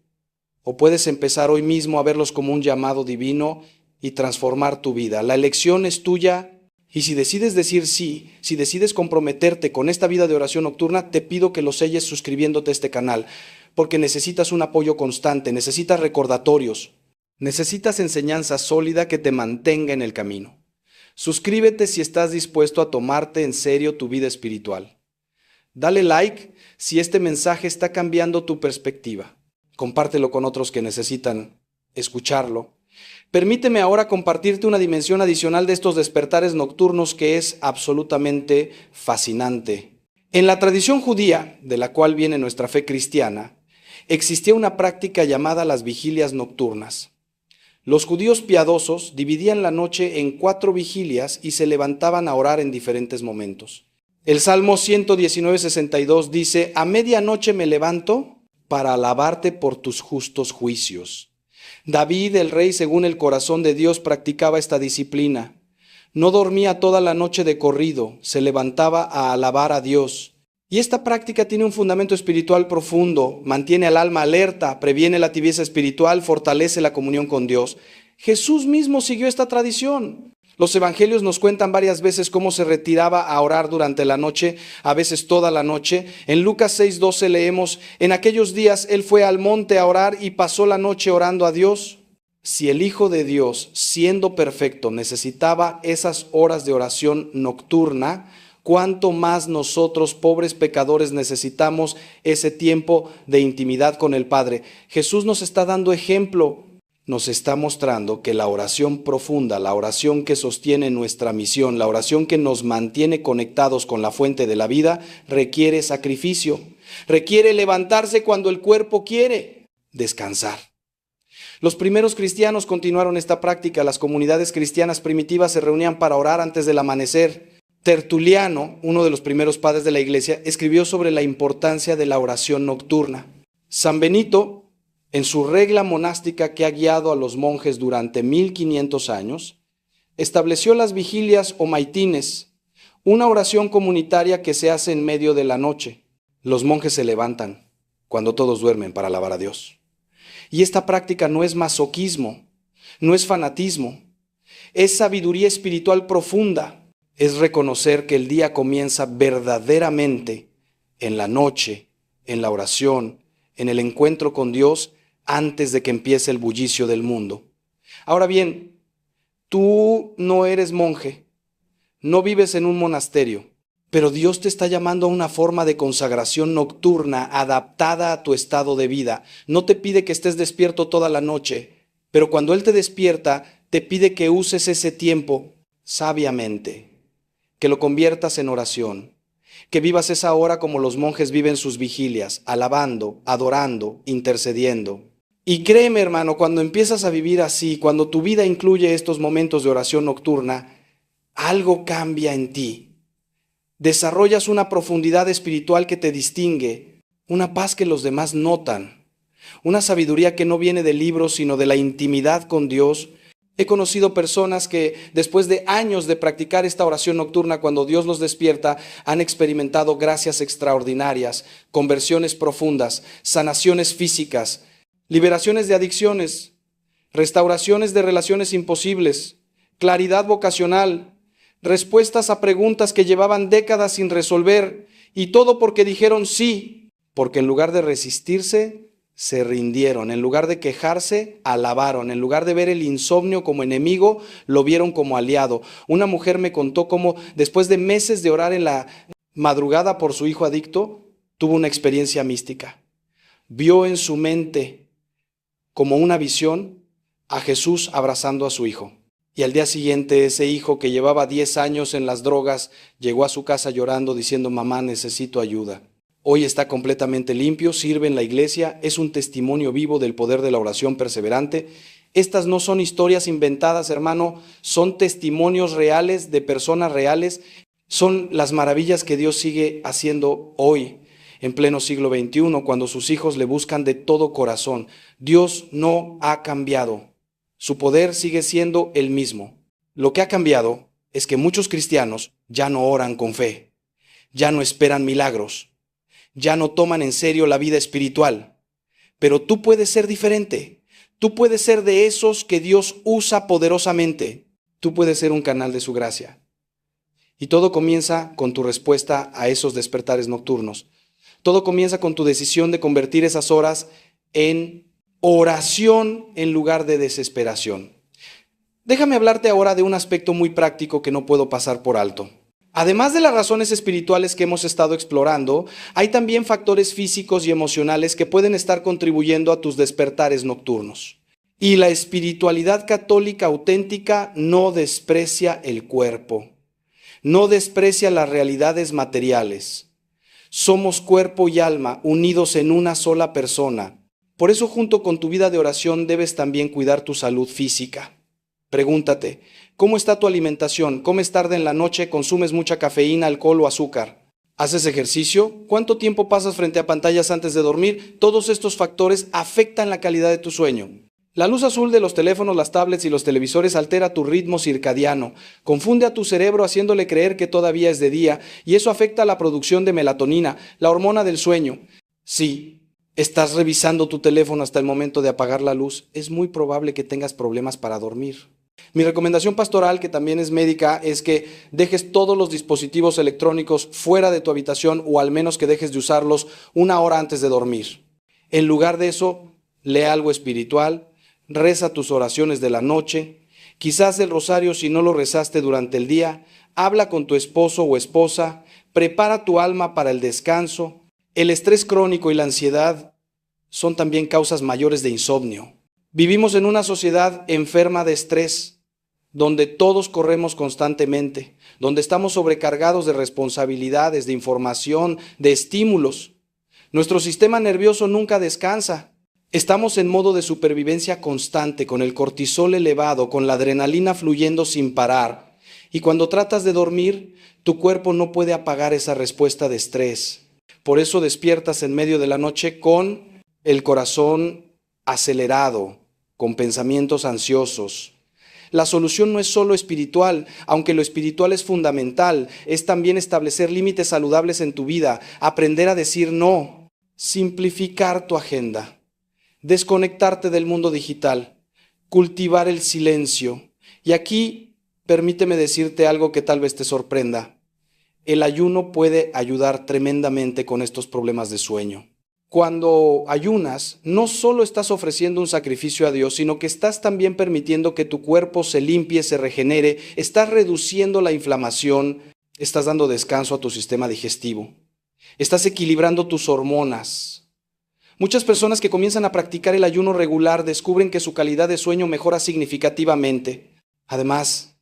O puedes empezar hoy mismo a verlos como un llamado divino y transformar tu vida. La elección es tuya y si decides decir sí, si decides comprometerte con esta vida de oración nocturna, te pido que lo selles suscribiéndote a este canal, porque necesitas un apoyo constante, necesitas recordatorios, necesitas enseñanza sólida que te mantenga en el camino. Suscríbete si estás dispuesto a tomarte en serio tu vida espiritual. Dale like si este mensaje está cambiando tu perspectiva. Compártelo con otros que necesitan escucharlo. Permíteme ahora compartirte una dimensión adicional de estos despertares nocturnos que es absolutamente fascinante. En la tradición judía, de la cual viene nuestra fe cristiana, existía una práctica llamada las vigilias nocturnas. Los judíos piadosos dividían la noche en 4 vigilias y se levantaban a orar en diferentes momentos. El Salmo 119:62 dice, a medianoche me levanto para alabarte por tus justos juicios. David, el rey, según el corazón de Dios, practicaba esta disciplina. No dormía toda la noche de corrido, se levantaba a alabar a Dios. Y esta práctica tiene un fundamento espiritual profundo, mantiene al alma alerta, previene la tibieza espiritual, fortalece la comunión con Dios. Jesús mismo siguió esta tradición. Los evangelios nos cuentan varias veces cómo se retiraba a orar durante la noche, a veces toda la noche. En Lucas 6:12 leemos, en aquellos días él fue al monte a orar y pasó la noche orando a Dios. Si el Hijo de Dios, siendo perfecto, necesitaba esas horas de oración nocturna, ¿cuánto más nosotros, pobres pecadores, necesitamos ese tiempo de intimidad con el Padre? Jesús nos está dando ejemplo. Nos está mostrando que la oración profunda, la oración que sostiene nuestra misión, la oración que nos mantiene conectados con la fuente de la vida, requiere sacrificio, requiere levantarse cuando el cuerpo quiere descansar. Los primeros cristianos continuaron esta práctica. Las comunidades cristianas primitivas se reunían para orar antes del amanecer. Tertuliano, uno de los primeros padres de la iglesia, escribió sobre la importancia de la oración nocturna. San Benito, en su regla monástica que ha guiado a los monjes durante 1500 años, estableció las vigilias o maitines, una oración comunitaria que se hace en medio de la noche. Los monjes se levantan cuando todos duermen para alabar a Dios. Y esta práctica no es masoquismo, no es fanatismo, es sabiduría espiritual profunda, es reconocer que el día comienza verdaderamente en la noche, en la oración, en el encuentro con Dios, antes de que empiece el bullicio del mundo. Ahora bien, tú no eres monje, no vives en un monasterio, pero Dios te está llamando a una forma de consagración nocturna adaptada a tu estado de vida. No te pide que estés despierto toda la noche, pero cuando Él te despierta, te pide que uses ese tiempo sabiamente, que lo conviertas en oración, que vivas esa hora como los monjes viven sus vigilias, alabando, adorando, intercediendo. Y créeme, hermano, cuando empiezas a vivir así, cuando tu vida incluye estos momentos de oración nocturna, algo cambia en ti. Desarrollas una profundidad espiritual que te distingue, una paz que los demás notan, una sabiduría que no viene de libros, sino de la intimidad con Dios. He conocido personas que después de años de practicar esta oración nocturna, cuando Dios los despierta, han experimentado gracias extraordinarias, conversiones profundas, sanaciones físicas, liberaciones de adicciones, restauraciones de relaciones imposibles, claridad vocacional, respuestas a preguntas que llevaban décadas sin resolver, y todo porque dijeron sí, porque en lugar de resistirse, se rindieron. En lugar de quejarse, alabaron. En lugar de ver el insomnio como enemigo, lo vieron como aliado. Una mujer me contó cómo después de meses de orar en la madrugada por su hijo adicto, tuvo una experiencia mística. Vio en su mente, como una visión, a Jesús abrazando a su hijo. Y al día siguiente, ese hijo que llevaba 10 años en las drogas, llegó a su casa llorando diciendo: mamá, necesito ayuda. Hoy está completamente limpio, sirve en la iglesia, es un testimonio vivo del poder de la oración perseverante. Estas no son historias inventadas, hermano, son testimonios reales de personas reales. Son las maravillas que Dios sigue haciendo hoy, en pleno siglo XXI, cuando sus hijos le buscan de todo corazón. Dios no ha cambiado. Su poder sigue siendo el mismo. Lo que ha cambiado es que muchos cristianos ya no oran con fe, ya no esperan milagros, ya no toman en serio la vida espiritual. Pero tú puedes ser diferente. Tú puedes ser de esos que Dios usa poderosamente. Tú puedes ser un canal de su gracia. Y todo comienza con tu respuesta a esos despertares nocturnos. Todo comienza con tu decisión de convertir esas horas en oración en lugar de desesperación. Déjame hablarte ahora de un aspecto muy práctico que no puedo pasar por alto. Además de las razones espirituales que hemos estado explorando, hay también factores físicos y emocionales que pueden estar contribuyendo a tus despertares nocturnos. Y la espiritualidad católica auténtica no desprecia el cuerpo, no desprecia las realidades materiales. Somos cuerpo y alma unidos en una sola persona. Por eso, junto con tu vida de oración, debes también cuidar tu salud física. Pregúntate, ¿cómo está tu alimentación? ¿Comes tarde en la noche? ¿Consumes mucha cafeína, alcohol o azúcar? ¿Haces ejercicio? ¿Cuánto tiempo pasas frente a pantallas antes de dormir? Todos estos factores afectan la calidad de tu sueño. La luz azul de los teléfonos, las tablets y los televisores altera tu ritmo circadiano, confunde a tu cerebro haciéndole creer que todavía es de día y eso afecta la producción de melatonina, la hormona del sueño. Si estás revisando tu teléfono hasta el momento de apagar la luz, es muy probable que tengas problemas para dormir. Mi recomendación pastoral, que también es médica, es que dejes todos los dispositivos electrónicos fuera de tu habitación o al menos que dejes de usarlos 1 hora antes de dormir. En lugar de eso, lee algo espiritual, reza tus oraciones de la noche, quizás el rosario si no lo rezaste durante el día, habla con tu esposo o esposa, prepara tu alma para el descanso. El estrés crónico y la ansiedad son también causas mayores de insomnio. Vivimos en una sociedad enferma de estrés, donde todos corremos constantemente, donde estamos sobrecargados de responsabilidades, de información, de estímulos. Nuestro sistema nervioso nunca descansa. Estamos en modo de supervivencia constante, con el cortisol elevado, con la adrenalina fluyendo sin parar. Y cuando tratas de dormir, tu cuerpo no puede apagar esa respuesta de estrés. Por eso despiertas en medio de la noche con el corazón acelerado, con pensamientos ansiosos. La solución no es solo espiritual, aunque lo espiritual es fundamental, es también establecer límites saludables en tu vida, aprender a decir no, simplificar tu agenda, desconectarte del mundo digital, cultivar el silencio. Y aquí permíteme decirte algo que tal vez te sorprenda. El ayuno puede ayudar tremendamente con estos problemas de sueño. Cuando ayunas, no solo estás ofreciendo un sacrificio a Dios, sino que estás también permitiendo que tu cuerpo se limpie, se regenere, estás reduciendo la inflamación, estás dando descanso a tu sistema digestivo, estás equilibrando tus hormonas. Muchas personas que comienzan a practicar el ayuno regular descubren que su calidad de sueño mejora significativamente. Además,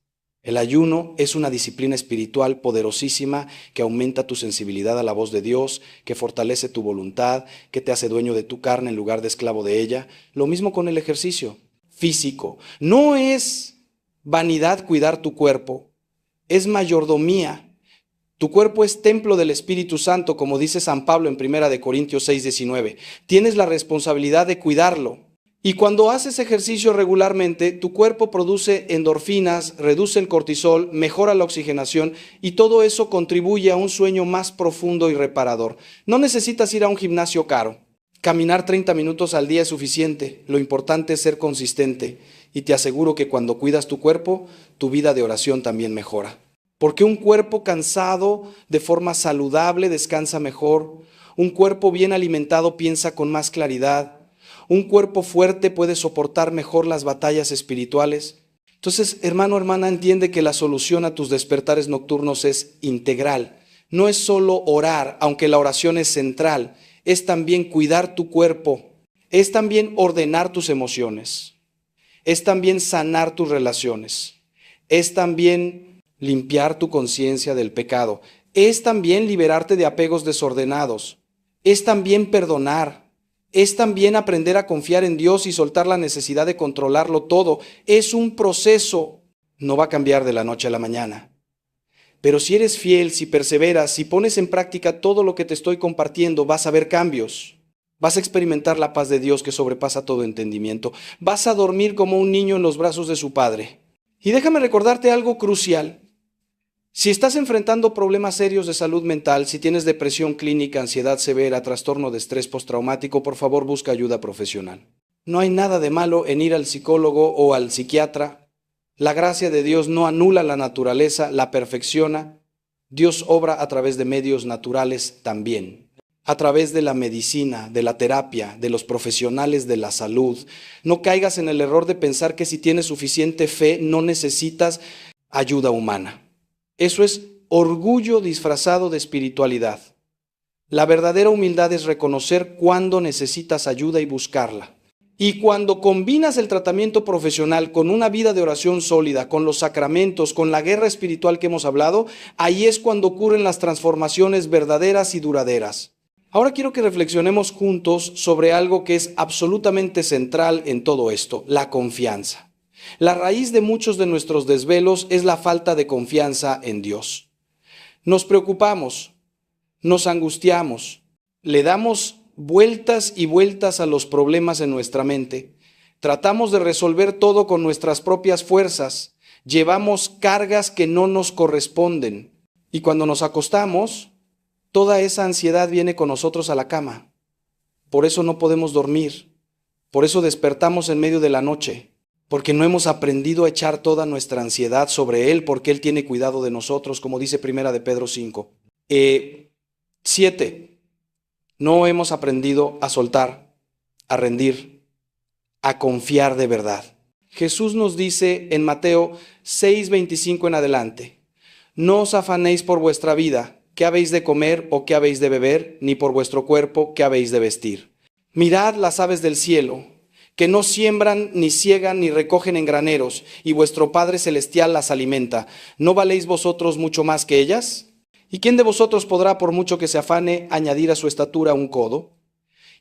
el ayuno es una disciplina espiritual poderosísima que aumenta tu sensibilidad a la voz de Dios, que fortalece tu voluntad, que te hace dueño de tu carne en lugar de esclavo de ella. Lo mismo con el ejercicio físico. No es vanidad cuidar tu cuerpo, es mayordomía. Tu cuerpo es templo del Espíritu Santo, como dice San Pablo en 1 Corintios 6:19. Tienes la responsabilidad de cuidarlo. Y cuando haces ejercicio regularmente, tu cuerpo produce endorfinas, reduce el cortisol, mejora la oxigenación y todo eso contribuye a un sueño más profundo y reparador. No necesitas ir a un gimnasio caro. Caminar 30 minutos al día es suficiente. Lo importante es ser consistente. Y te aseguro que cuando cuidas tu cuerpo, tu vida de oración también mejora. Porque un cuerpo cansado de forma saludable descansa mejor. Un cuerpo bien alimentado piensa con más claridad. Un cuerpo fuerte puede soportar mejor las batallas espirituales. Entonces, hermano, hermana, entiende que la solución a tus despertares nocturnos es integral. No es solo orar, aunque la oración es central. Es también cuidar tu cuerpo. Es también ordenar tus emociones. Es también sanar tus relaciones. Es también limpiar tu conciencia del pecado. Es también liberarte de apegos desordenados. Es también perdonar. Es también aprender a confiar en Dios y soltar la necesidad de controlarlo todo. Es un proceso. No va a cambiar de la noche a la mañana. Pero si eres fiel, si perseveras, si pones en práctica todo lo que te estoy compartiendo, vas a ver cambios. Vas a experimentar la paz de Dios que sobrepasa todo entendimiento. Vas a dormir como un niño en los brazos de su padre. Y déjame recordarte algo crucial. Si estás enfrentando problemas serios de salud mental, si tienes depresión clínica, ansiedad severa, trastorno de estrés postraumático, por favor busca ayuda profesional. No hay nada de malo en ir al psicólogo o al psiquiatra. La gracia de Dios no anula la naturaleza, la perfecciona. Dios obra a través de medios naturales también. A través de la medicina, de la terapia, de los profesionales de la salud. No caigas en el error de pensar que si tienes suficiente fe no necesitas ayuda humana. Eso es orgullo disfrazado de espiritualidad. La verdadera humildad es reconocer cuándo necesitas ayuda y buscarla. Y cuando combinas el tratamiento profesional con una vida de oración sólida, con los sacramentos, con la guerra espiritual que hemos hablado, ahí es cuando ocurren las transformaciones verdaderas y duraderas. Ahora quiero que reflexionemos juntos sobre algo que es absolutamente central en todo esto, la confianza. La raíz de muchos de nuestros desvelos es la falta de confianza en Dios. Nos preocupamos, nos angustiamos, le damos vueltas y vueltas a los problemas en nuestra mente. Tratamos de resolver todo con nuestras propias fuerzas. Llevamos cargas que no nos corresponden. Y cuando nos acostamos, toda esa ansiedad viene con nosotros a la cama. Por eso no podemos dormir. Por eso despertamos en medio de la noche. Porque no hemos aprendido a echar toda nuestra ansiedad sobre Él, porque Él tiene cuidado de nosotros, como dice Primera de Pedro 5. 7. No hemos aprendido a soltar, a rendir, a confiar de verdad. Jesús nos dice en Mateo 6:25 en adelante: no os afanéis por vuestra vida, qué habéis de comer o qué habéis de beber, ni por vuestro cuerpo, qué habéis de vestir. Mirad las aves del cielo, que no siembran, ni siegan, ni recogen en graneros, y vuestro Padre Celestial las alimenta. ¿No valéis vosotros mucho más que ellas? ¿Y quién de vosotros podrá, por mucho que se afane, añadir a su estatura un codo?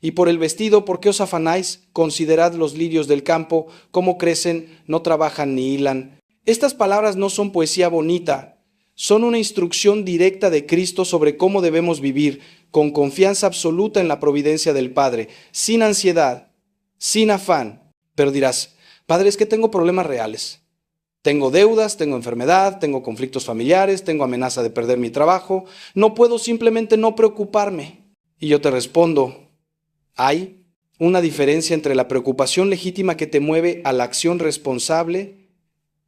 Y por el vestido, ¿por qué os afanáis? Considerad los lirios del campo, cómo crecen, no trabajan ni hilan. Estas palabras no son poesía bonita, son una instrucción directa de Cristo sobre cómo debemos vivir, con confianza absoluta en la providencia del Padre, sin ansiedad, sin afán. Pero dirás: Padre, es que tengo problemas reales. Tengo deudas, tengo enfermedad, tengo conflictos familiares, tengo amenaza de perder mi trabajo. No puedo simplemente no preocuparme. Y yo te respondo: hay una diferencia entre la preocupación legítima que te mueve a la acción responsable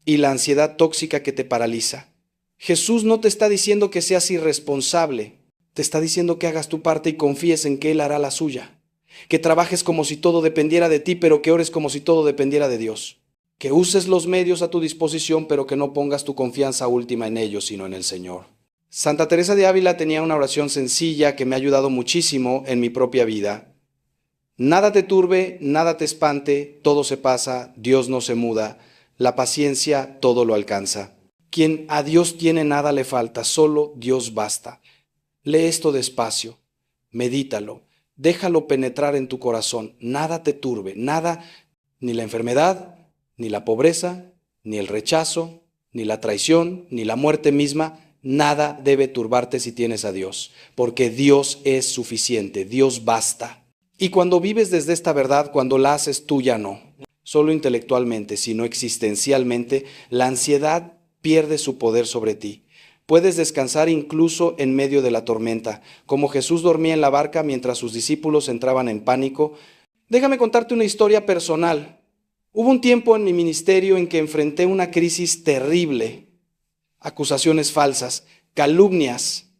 y la ansiedad tóxica que te paraliza. Jesús no te está diciendo que seas irresponsable, te está diciendo que hagas tu parte y confíes en que Él hará la suya. Que trabajes como si todo dependiera de ti, pero que ores como si todo dependiera de Dios. Que uses los medios a tu disposición, pero que no pongas tu confianza última en ellos, sino en el Señor. Santa Teresa de Ávila tenía una oración sencilla que me ha ayudado muchísimo en mi propia vida. Nada te turbe, nada te espante, todo se pasa, Dios no se muda, la paciencia todo lo alcanza. Quien a Dios tiene nada le falta, solo Dios basta. Lee esto despacio, medítalo, déjalo penetrar en tu corazón, nada te turbe, nada, ni la enfermedad, ni la pobreza, ni el rechazo, ni la traición, ni la muerte misma, nada debe turbarte si tienes a Dios, porque Dios es suficiente, Dios basta. Y cuando vives desde esta verdad, cuando la haces tuya, no, solo intelectualmente, sino existencialmente, la ansiedad pierde su poder sobre ti. Puedes descansar incluso en medio de la tormenta, como Jesús dormía en la barca mientras sus discípulos entraban en pánico. Déjame contarte una historia personal. Hubo un tiempo en mi ministerio en que enfrenté una crisis terrible. Acusaciones falsas, calumnias,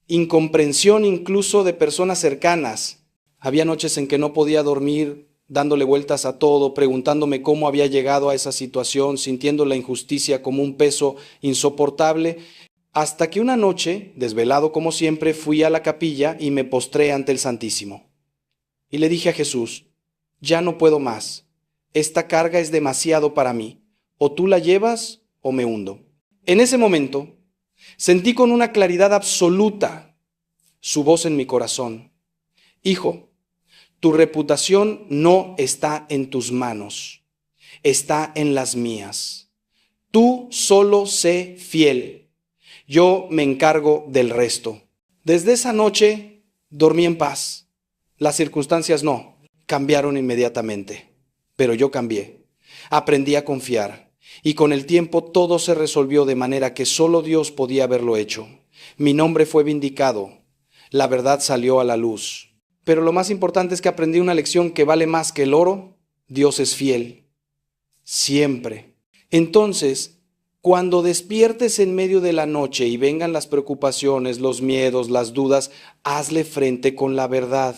incomprensión incluso de personas cercanas. Había noches en que no podía dormir, dándole vueltas a todo, preguntándome cómo había llegado a esa situación, sintiendo la injusticia como un peso insoportable, hasta que una noche, desvelado como siempre, fui a la capilla y me postré ante el Santísimo. Y le dije a Jesús: ya no puedo más, esta carga es demasiado para mí, o tú la llevas o me hundo. En ese momento, sentí con una claridad absoluta su voz en mi corazón: hijo, tu reputación no está en tus manos, está en las mías. Tú solo sé fiel, yo me encargo del resto. Desde esa noche dormí en paz. Las circunstancias no, cambiaron inmediatamente, pero yo cambié. Aprendí a confiar y con el tiempo todo se resolvió de manera que solo Dios podía haberlo hecho. Mi nombre fue vindicado, la verdad salió a la luz. Pero lo más importante es que aprendí una lección que vale más que el oro: Dios es fiel, siempre. Entonces, cuando despiertes en medio de la noche y vengan las preocupaciones, los miedos, las dudas, hazle frente con la verdad.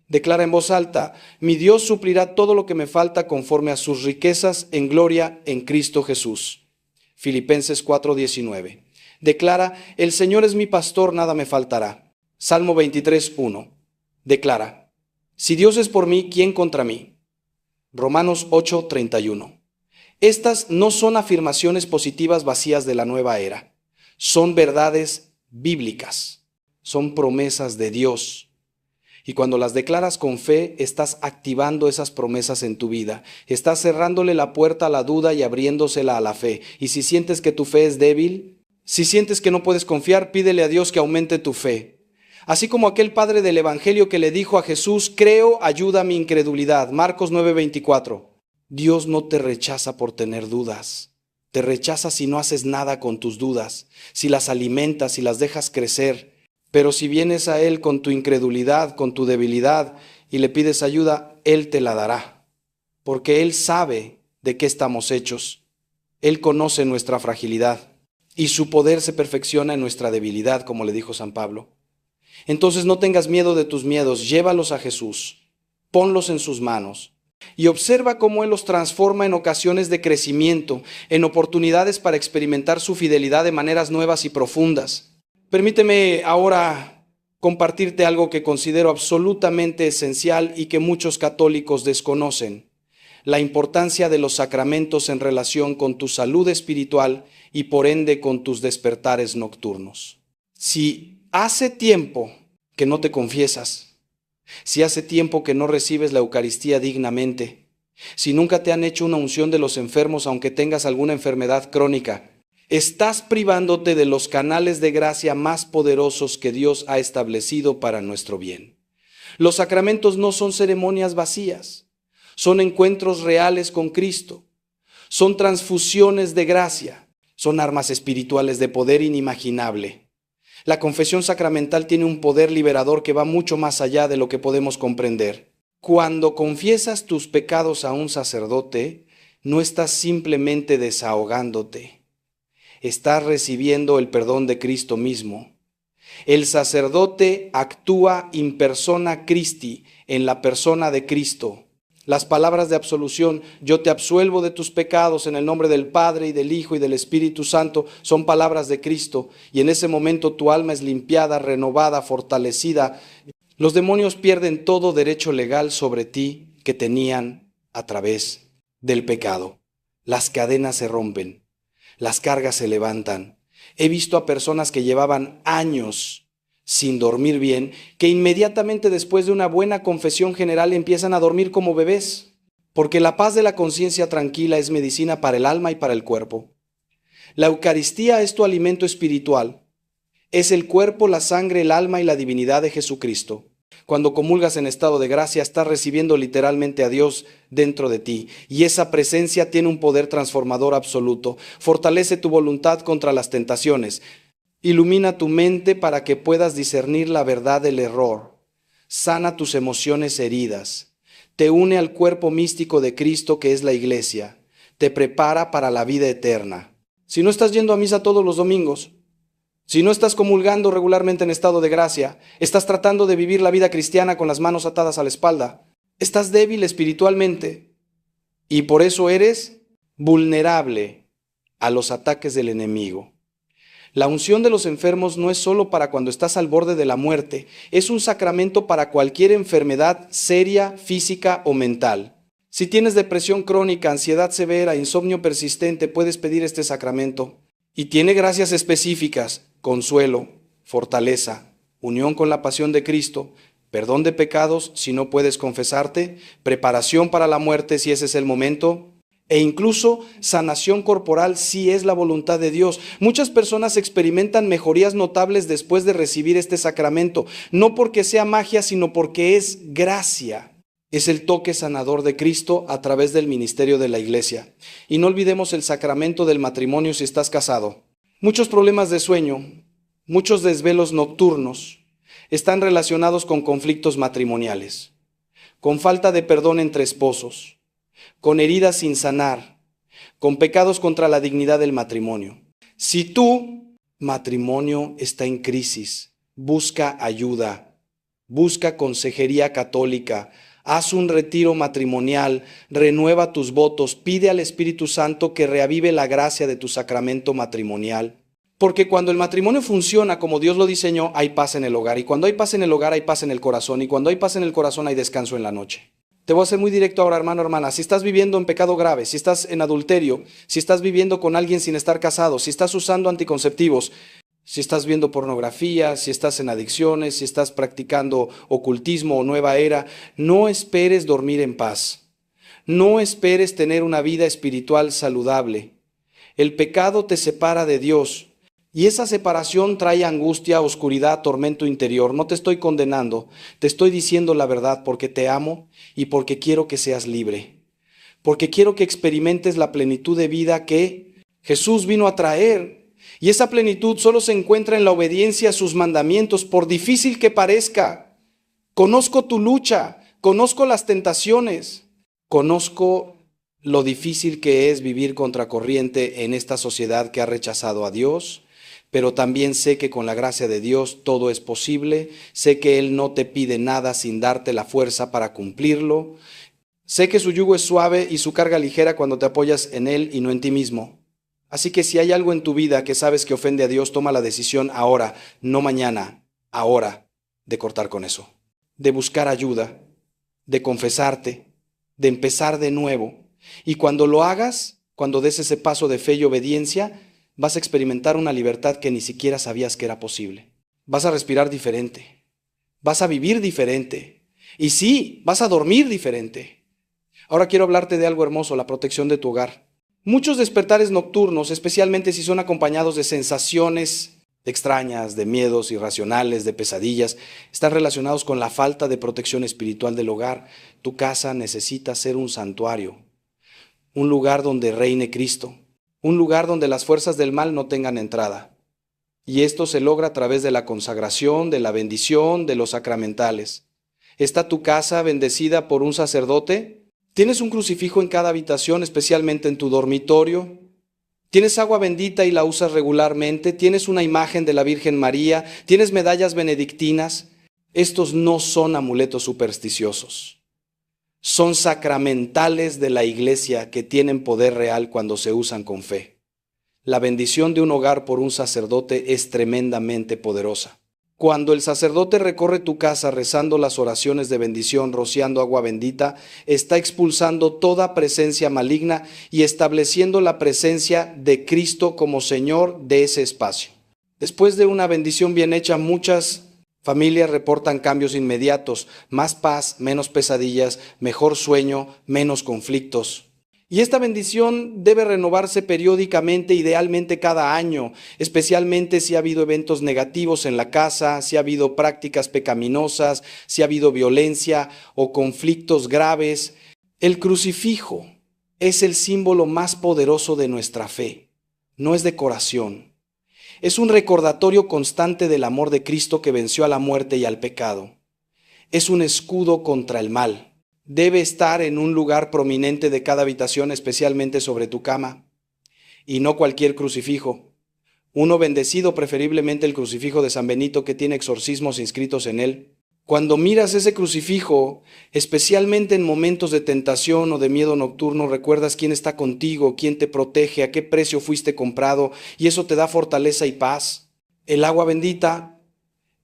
Declara en voz alta: mi Dios suplirá todo lo que me falta conforme a sus riquezas en gloria en Cristo Jesús. Filipenses 4:19. Declara: el Señor es mi pastor, nada me faltará. Salmo 23:1. Declara: si Dios es por mí, ¿quién contra mí? Romanos 8:31. Estas no son afirmaciones positivas vacías de la nueva era. Son verdades bíblicas. Son promesas de Dios. Y cuando las declaras con fe, estás activando esas promesas en tu vida. Estás cerrándole la puerta a la duda y abriéndosela a la fe. Y si sientes que tu fe es débil, si sientes que no puedes confiar, pídele a Dios que aumente tu fe. Así como aquel padre del Evangelio que le dijo a Jesús: creo, ayuda a mi incredulidad. Marcos 9:24. Dios no te rechaza por tener dudas. Te rechaza si no haces nada con tus dudas, si las alimentas, si las dejas crecer. Pero si vienes a Él con tu incredulidad, con tu debilidad, y le pides ayuda, Él te la dará. Porque Él sabe de qué estamos hechos. Él conoce nuestra fragilidad. Y su poder se perfecciona en nuestra debilidad, como le dijo San Pablo. Entonces no tengas miedo de tus miedos, llévalos a Jesús, ponlos en sus manos y observa cómo Él los transforma en ocasiones de crecimiento, en oportunidades para experimentar su fidelidad de maneras nuevas y profundas. Permíteme ahora compartirte algo que considero absolutamente esencial y que muchos católicos desconocen: la importancia de los sacramentos en relación con tu salud espiritual y por ende con tus despertares nocturnos. Si hace tiempo que no te confiesas, si hace tiempo que no recibes la Eucaristía dignamente, si nunca te han hecho una unción de los enfermos aunque tengas alguna enfermedad crónica, estás privándote de los canales de gracia más poderosos que Dios ha establecido para nuestro bien. Los sacramentos no son ceremonias vacías, son encuentros reales con Cristo, son transfusiones de gracia, son armas espirituales de poder inimaginable. La confesión sacramental tiene un poder liberador que va mucho más allá de lo que podemos comprender. Cuando confiesas tus pecados a un sacerdote, no estás simplemente desahogándote, estás recibiendo el perdón de Cristo mismo. El sacerdote actúa in persona Christi, en la persona de Cristo. Las palabras de absolución, yo te absuelvo de tus pecados en el nombre del Padre y del Hijo y del Espíritu Santo, son palabras de Cristo, y en ese momento tu alma es limpiada, renovada, fortalecida. Los demonios pierden todo derecho legal sobre ti que tenían a través del pecado. Las cadenas se rompen, las cargas se levantan. He visto a personas que llevaban años sin dormir bien, que inmediatamente después de una buena confesión general empiezan a dormir como bebés, porque la paz de la conciencia tranquila es medicina para el alma y para el cuerpo. La Eucaristía es tu alimento espiritual, es el cuerpo, la sangre, el alma y la divinidad de Jesucristo. Cuando comulgas en estado de gracia, estás recibiendo literalmente a Dios dentro de ti, y esa presencia tiene un poder transformador absoluto. Fortalece tu voluntad contra las tentaciones. Ilumina tu mente para que puedas discernir la verdad del error. Sana tus emociones heridas. Te une al cuerpo místico de Cristo que es la Iglesia. Te prepara para la vida eterna. Si no estás yendo a misa todos los domingos, si no estás comulgando regularmente en estado de gracia, estás tratando de vivir la vida cristiana con las manos atadas a la espalda, estás débil espiritualmente y por eso eres vulnerable a los ataques del enemigo. La unción de los enfermos no es solo para cuando estás al borde de la muerte, es un sacramento para cualquier enfermedad seria, física o mental. Si tienes depresión crónica, ansiedad severa, insomnio persistente, puedes pedir este sacramento. Y tiene gracias específicas: consuelo, fortaleza, unión con la pasión de Cristo, perdón de pecados si no puedes confesarte, preparación para la muerte si ese es el momento, e incluso sanación corporal si es la voluntad de Dios. Muchas personas experimentan mejorías notables después de recibir este sacramento, no porque sea magia, sino porque es gracia. Es el toque sanador de Cristo a través del ministerio de la Iglesia. Y no olvidemos el sacramento del matrimonio si estás casado. Muchos problemas de sueño, muchos desvelos nocturnos están relacionados con conflictos matrimoniales, con falta de perdón entre esposos, con heridas sin sanar, con pecados contra la dignidad del matrimonio. Si tu matrimonio está en crisis, busca ayuda, busca consejería católica, haz un retiro matrimonial, renueva tus votos, pide al Espíritu Santo que reavive la gracia de tu sacramento matrimonial. Porque cuando el matrimonio funciona como Dios lo diseñó, hay paz en el hogar. Y cuando hay paz en el hogar, hay paz en el corazón. Y cuando hay paz en el corazón, hay descanso en la noche. Te voy a ser muy directo ahora, hermano, hermana. Si estás viviendo en pecado grave, si estás en adulterio, si estás viviendo con alguien sin estar casado, si estás usando anticonceptivos, si estás viendo pornografía, si estás en adicciones, si estás practicando ocultismo o nueva era, no esperes dormir en paz. No esperes tener una vida espiritual saludable. El pecado te separa de Dios. Y esa separación trae angustia, oscuridad, tormento interior. No te estoy condenando, te estoy diciendo la verdad porque te amo y porque quiero que seas libre. porque quiero que experimentes la plenitud de vida que Jesús vino a traer. Y esa plenitud solo se encuentra en la obediencia a sus mandamientos, por difícil que parezca. Conozco tu lucha, conozco las tentaciones, conozco lo difícil que es vivir contracorriente en esta sociedad que ha rechazado a Dios, pero también sé que con la gracia de Dios todo es posible. Sé que Él no te pide nada sin darte la fuerza para cumplirlo. Sé que su yugo es suave y su carga ligera cuando te apoyas en Él y no en ti mismo. Así que si hay algo en tu vida que sabes que ofende a Dios, toma la decisión ahora, no mañana, ahora, de cortar con eso, de buscar ayuda, de confesarte, de empezar de nuevo. Y cuando lo hagas, cuando des ese paso de fe y obediencia, vas a experimentar una libertad que ni siquiera sabías que era posible. Vas a respirar diferente, vas a vivir diferente y sí, vas a dormir diferente. Ahora quiero hablarte de algo hermoso, la protección de tu hogar. Muchos despertares nocturnos, especialmente si son acompañados de sensaciones extrañas, de miedos irracionales, de pesadillas, están relacionados con la falta de protección espiritual del hogar. Tu casa necesita ser un santuario, un lugar donde reine Cristo, un lugar donde las fuerzas del mal no tengan entrada. Y esto se logra a través de la consagración, de la bendición, de los sacramentales. ¿Está tu casa bendecida por un sacerdote? ¿Tienes un crucifijo en cada habitación, especialmente en tu dormitorio? ¿Tienes agua bendita y la usas regularmente? ¿Tienes una imagen de la Virgen María? ¿Tienes medallas benedictinas? Estos no son amuletos supersticiosos. Son sacramentales de la Iglesia que tienen poder real cuando se usan con fe. La bendición de un hogar por un sacerdote es tremendamente poderosa. Cuando el sacerdote recorre tu casa rezando las oraciones de bendición, rociando agua bendita, está expulsando toda presencia maligna y estableciendo la presencia de Cristo como Señor de ese espacio. Después de una bendición bien hecha, muchas familias reportan cambios inmediatos, más paz, menos pesadillas, mejor sueño, menos conflictos. Y esta bendición debe renovarse periódicamente, idealmente cada año, especialmente si ha habido eventos negativos en la casa, si ha habido prácticas pecaminosas, si ha habido violencia o conflictos graves. El crucifijo es el símbolo más poderoso de nuestra fe, no es decoración. Es un recordatorio constante del amor de Cristo que venció a la muerte y al pecado. Es un escudo contra el mal. Debe estar en un lugar prominente de cada habitación, especialmente sobre tu cama. Y no cualquier crucifijo. Uno bendecido, preferiblemente el crucifijo de San Benito, que tiene exorcismos inscritos en él. Cuando miras ese crucifijo, especialmente en momentos de tentación o de miedo nocturno, recuerdas quién está contigo, quién te protege, a qué precio fuiste comprado, y eso te da fortaleza y paz. El agua bendita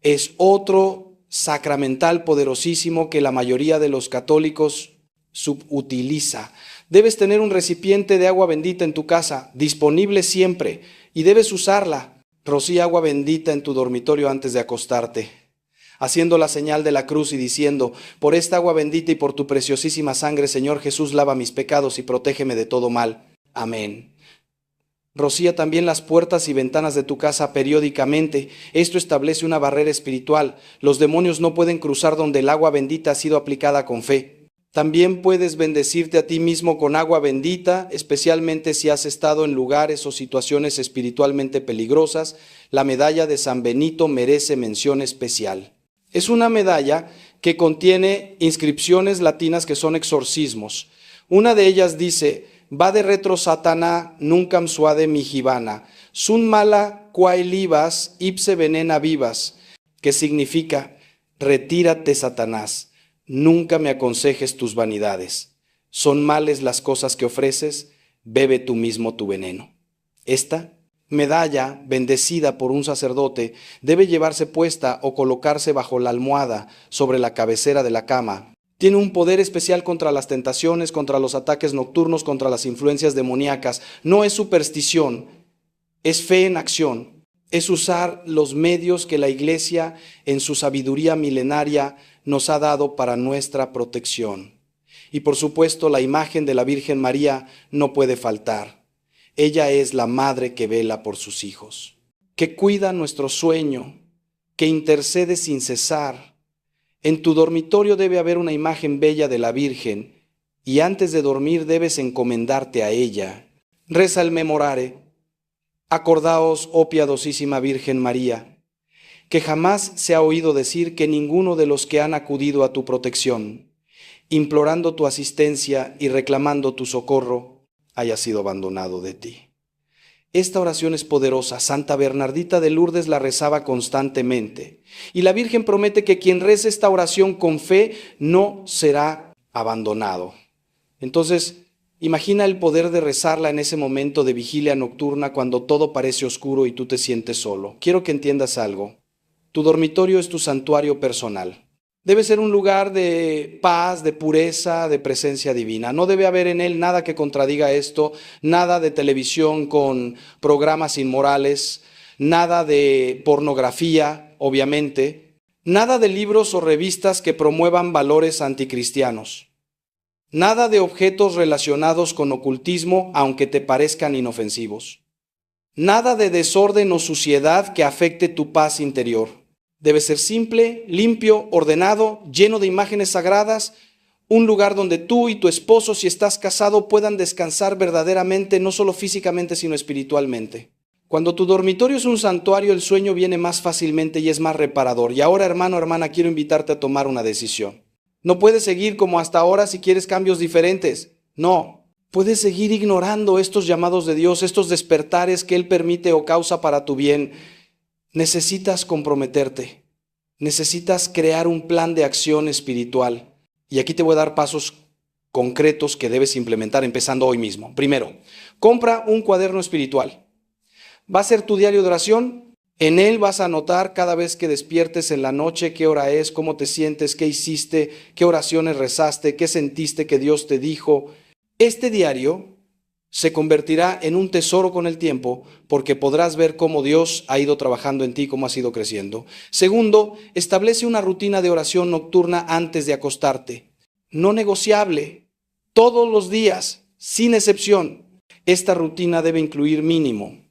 es otro sacramental poderosísimo que la mayoría de los católicos subutiliza. Debes tener un recipiente de agua bendita en tu casa, disponible siempre, y debes usarla. Rocía agua bendita en tu dormitorio antes de acostarte, haciendo la señal de la cruz y diciendo: por esta agua bendita y por tu preciosísima sangre, Señor Jesús, lava mis pecados y protégeme de todo mal. Amén. Rocía también las puertas y ventanas de tu casa periódicamente. Esto establece una barrera espiritual. Los demonios no pueden cruzar donde el agua bendita ha sido aplicada con fe. También puedes bendecirte a ti mismo con agua bendita, especialmente si has estado en lugares o situaciones espiritualmente peligrosas. La medalla de San Benito merece mención especial. Es una medalla que contiene inscripciones latinas que son exorcismos. Una de ellas dice: Vade retro satana nuncam suade mihibana, sun mala quae libas ipse venena vivas, que significa: retírate, Satanás, nunca me aconsejes tus vanidades. Son males las cosas que ofreces, bebe tú mismo tu veneno. Esta medalla, bendecida por un sacerdote, debe llevarse puesta o colocarse bajo la almohada sobre la cabecera de la cama. Tiene un poder especial contra las tentaciones, contra los ataques nocturnos, contra las influencias demoníacas. No es superstición, es fe en acción. Es usar los medios que la Iglesia, en su sabiduría milenaria, nos ha dado para nuestra protección. Y por supuesto, la imagen de la Virgen María no puede faltar. Ella es la madre que vela por sus hijos, que cuida nuestro sueño, que intercede sin cesar. En tu dormitorio debe haber una imagen bella de la Virgen y antes de dormir debes encomendarte a ella. Reza el memorare. Acordaos, oh piadosísima Virgen María, que jamás se ha oído decir que ninguno de los que han acudido a tu protección, implorando tu asistencia y reclamando tu socorro, haya sido abandonado de ti. Esta oración es poderosa. Santa Bernardita de Lourdes la rezaba constantemente. Y la Virgen promete que quien rece esta oración con fe no será abandonado. Entonces, imagina el poder de rezarla en ese momento de vigilia nocturna cuando todo parece oscuro y tú te sientes solo. Quiero que entiendas algo. Tu dormitorio es tu santuario personal. Debe ser un lugar de paz, de pureza, de presencia divina. No debe haber en él nada que contradiga esto, nada de televisión con programas inmorales, nada de pornografía, obviamente, nada de libros o revistas que promuevan valores anticristianos, nada de objetos relacionados con ocultismo, aunque te parezcan inofensivos, nada de desorden o suciedad que afecte tu paz interior. Debe ser simple, limpio, ordenado, lleno de imágenes sagradas, un lugar donde tú y tu esposo, si estás casado, puedan descansar verdaderamente, no solo físicamente, sino espiritualmente. Cuando tu dormitorio es un santuario, el sueño viene más fácilmente y es más reparador. Y ahora, hermano, hermana, quiero invitarte a tomar una decisión. No puedes seguir como hasta ahora si quieres cambios diferentes. No, puedes seguir ignorando estos llamados de Dios, estos despertares que Él permite o causa para tu bien. Necesitas comprometerte, necesitas crear un plan de acción espiritual. Y aquí te voy a dar pasos concretos que debes implementar empezando hoy mismo. Primero, compra un cuaderno espiritual. Va a ser tu diario de oración. En él vas a anotar cada vez que despiertes en la noche qué hora es, cómo te sientes, qué hiciste, qué oraciones rezaste, qué sentiste que Dios te dijo. Este diario se convertirá en un tesoro con el tiempo porque podrás ver cómo Dios ha ido trabajando en ti, cómo has ido creciendo. Segundo, establece una rutina de oración nocturna antes de acostarte. No negociable, todos los días, sin excepción. Esta rutina debe incluir mínimo: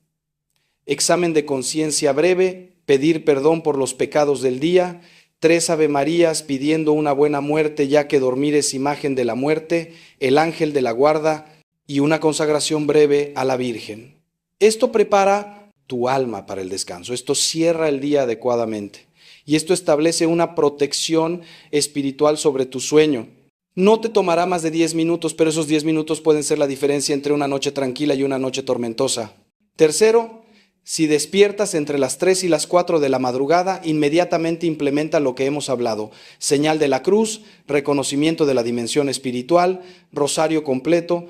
examen de conciencia breve, pedir perdón por los pecados del día, 3 Ave Marías pidiendo una buena muerte, ya que dormir es imagen de la muerte, el ángel de la guarda, y una consagración breve a la Virgen. Esto prepara tu alma para el descanso. Esto cierra el día adecuadamente. Y esto establece una protección espiritual sobre tu sueño. No te tomará más de 10 minutos, pero esos 10 minutos pueden ser la diferencia entre una noche tranquila y una noche tormentosa. Tercero, si despiertas entre las 3 y las 4 de la madrugada, inmediatamente implementa lo que hemos hablado: señal de la cruz, reconocimiento de la dimensión espiritual, rosario completo,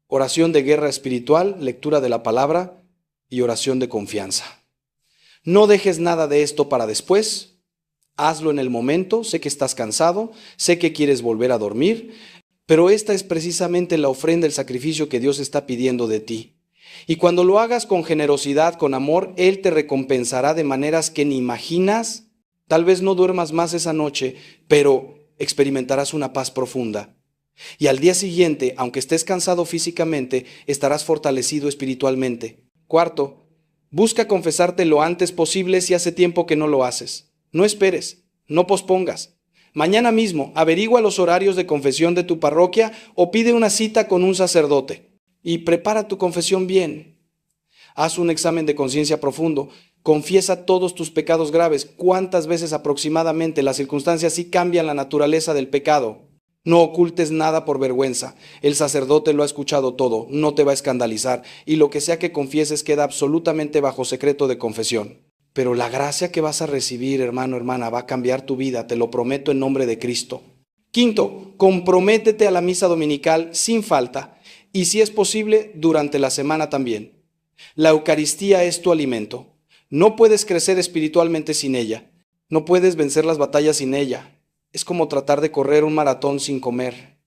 oración de guerra espiritual, lectura de la palabra y oración de confianza. No dejes nada de esto para después. Hazlo en el momento. Sé que estás cansado, sé que quieres volver a dormir, pero esta es precisamente la ofrenda, el sacrificio que Dios está pidiendo de ti. Y cuando lo hagas con generosidad, con amor, Él te recompensará de maneras que ni imaginas. Tal vez no duermas más esa noche, pero experimentarás una paz profunda. Y al día siguiente, aunque estés cansado físicamente, estarás fortalecido espiritualmente. Cuarto, busca confesarte lo antes posible si hace tiempo que no lo haces. No esperes, no pospongas. Mañana mismo averigua los horarios de confesión de tu parroquia o pide una cita con un sacerdote. Y prepara tu confesión bien. Haz un examen de conciencia profundo. Confiesa todos tus pecados graves. ¿Cuántas veces aproximadamente? Las circunstancias sí cambian la naturaleza del pecado. No ocultes nada por vergüenza. El sacerdote lo ha escuchado todo, no te va a escandalizar, y lo que sea que confieses queda absolutamente bajo secreto de confesión. Pero la gracia que vas a recibir, hermano, hermana, va a cambiar tu vida, te lo prometo en nombre de Cristo. Quinto, comprométete a la misa dominical sin falta, y si es posible, durante la semana también. La Eucaristía es tu alimento. No puedes crecer espiritualmente sin ella. No puedes vencer las batallas sin ella. Es como tratar de correr un maratón sin comer.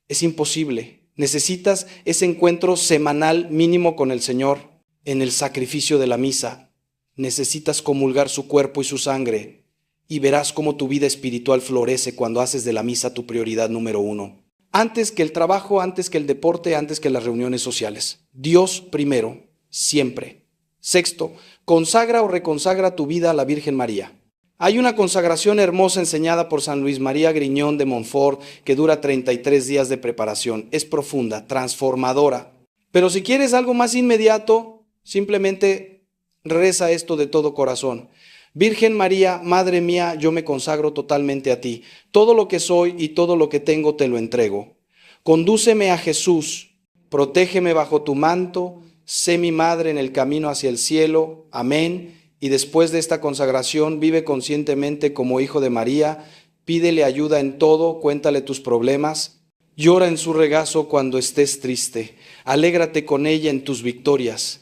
Es imposible. Necesitas ese encuentro semanal mínimo con el Señor en el sacrificio de la misa. Necesitas comulgar su cuerpo y su sangre y verás cómo tu vida espiritual florece cuando haces de la misa tu prioridad número 1. Antes que el trabajo, antes que el deporte, antes que las reuniones sociales. Dios primero, siempre. Sexto, consagra o reconsagra tu vida a la Virgen María. Hay una consagración hermosa enseñada por San Luis María Griñón de Montfort que dura 33 días de preparación. Es profunda, transformadora. Pero si quieres algo más inmediato, simplemente reza esto de todo corazón. Virgen María, Madre mía, yo me consagro totalmente a ti. Todo lo que soy y todo lo que tengo te lo entrego. Condúceme a Jesús, protégeme bajo tu manto, sé mi madre en el camino hacia el cielo. Amén. Y después de esta consagración, vive conscientemente como hijo de María, pídele ayuda en todo, cuéntale tus problemas, llora en su regazo cuando estés triste, alégrate con ella en tus victorias.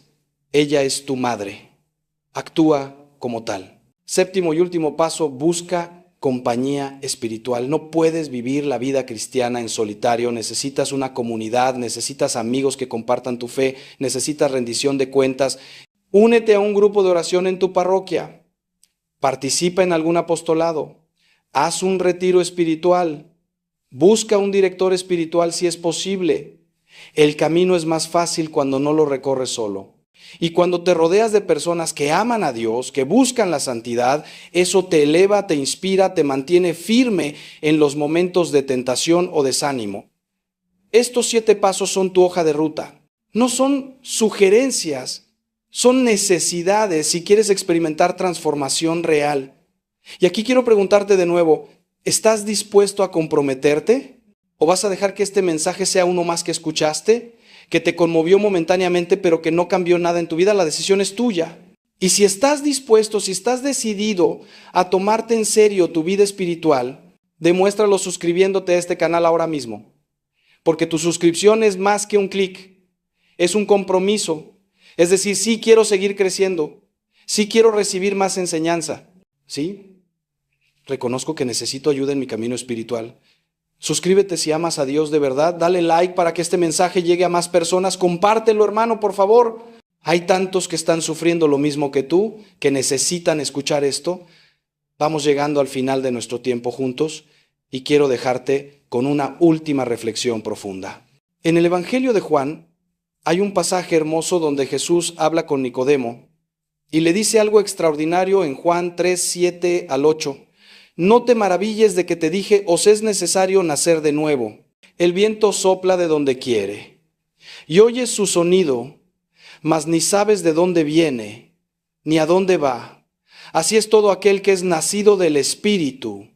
Ella es tu madre. Actúa como tal. Séptimo y último paso, busca compañía espiritual. No puedes vivir la vida cristiana en solitario, necesitas una comunidad, necesitas amigos que compartan tu fe, necesitas rendición de cuentas. Únete a un grupo de oración en tu parroquia, participa en algún apostolado, haz un retiro espiritual, busca un director espiritual si es posible. El camino es más fácil cuando no lo recorres solo. Y cuando te rodeas de personas que aman a Dios, que buscan la santidad, eso te eleva, te inspira, te mantiene firme en los momentos de tentación o desánimo. Estos 7 pasos son tu hoja de ruta. No son sugerencias, son necesidades si quieres experimentar transformación real. Y aquí quiero preguntarte de nuevo, ¿estás dispuesto a comprometerte? ¿O vas a dejar que este mensaje sea uno más que escuchaste, que te conmovió momentáneamente, pero que no cambió nada en tu vida? La decisión es tuya. Y si estás dispuesto, si estás decidido a tomarte en serio tu vida espiritual, demuéstralo suscribiéndote a este canal ahora mismo. Porque tu suscripción es más que un clic, es un compromiso. Es decir, sí quiero seguir creciendo, sí quiero recibir más enseñanza, ¿sí? Reconozco que necesito ayuda en mi camino espiritual. Suscríbete si amas a Dios de verdad, dale like para que este mensaje llegue a más personas, compártelo, hermano, por favor. Hay tantos que están sufriendo lo mismo que tú, que necesitan escuchar esto. Vamos llegando al final de nuestro tiempo juntos y quiero dejarte con una última reflexión profunda. En el Evangelio de Juan hay un pasaje hermoso donde Jesús habla con Nicodemo y le dice algo extraordinario en Juan 3, 7 al 8. No te maravilles de que te dije, os es necesario nacer de nuevo. El viento sopla de donde quiere y oyes su sonido, mas ni sabes de dónde viene, ni a dónde va. Así es todo aquel que es nacido del Espíritu.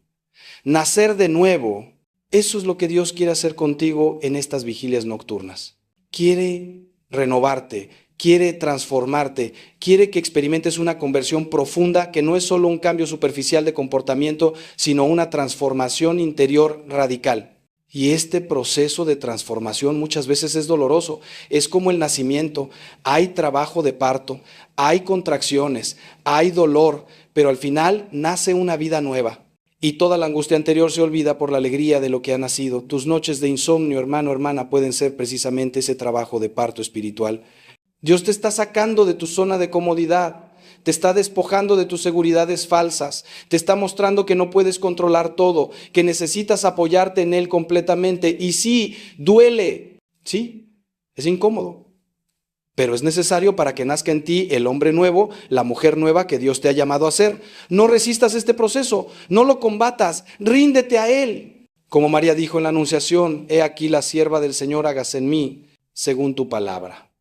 Nacer de nuevo, eso es lo que Dios quiere hacer contigo en estas vigilias nocturnas. Quiere renovarte, quiere transformarte, quiere que experimentes una conversión profunda que no es solo un cambio superficial de comportamiento, sino una transformación interior radical. Y este proceso de transformación muchas veces es doloroso, es como el nacimiento, hay trabajo de parto, hay contracciones, hay dolor, pero al final nace una vida nueva. Y toda la angustia anterior se olvida por la alegría de lo que ha nacido. Tus noches de insomnio, hermano, hermana, pueden ser precisamente ese trabajo de parto espiritual. Dios te está sacando de tu zona de comodidad, te está despojando de tus seguridades falsas, te está mostrando que no puedes controlar todo, que necesitas apoyarte en Él completamente. Y sí, duele, sí, es incómodo. Pero es necesario para que nazca en ti el hombre nuevo, la mujer nueva que Dios te ha llamado a ser. No resistas este proceso, no lo combatas, ríndete a Él. Como María dijo en la Anunciación, he aquí la sierva del Señor, hágase en mí según tu palabra.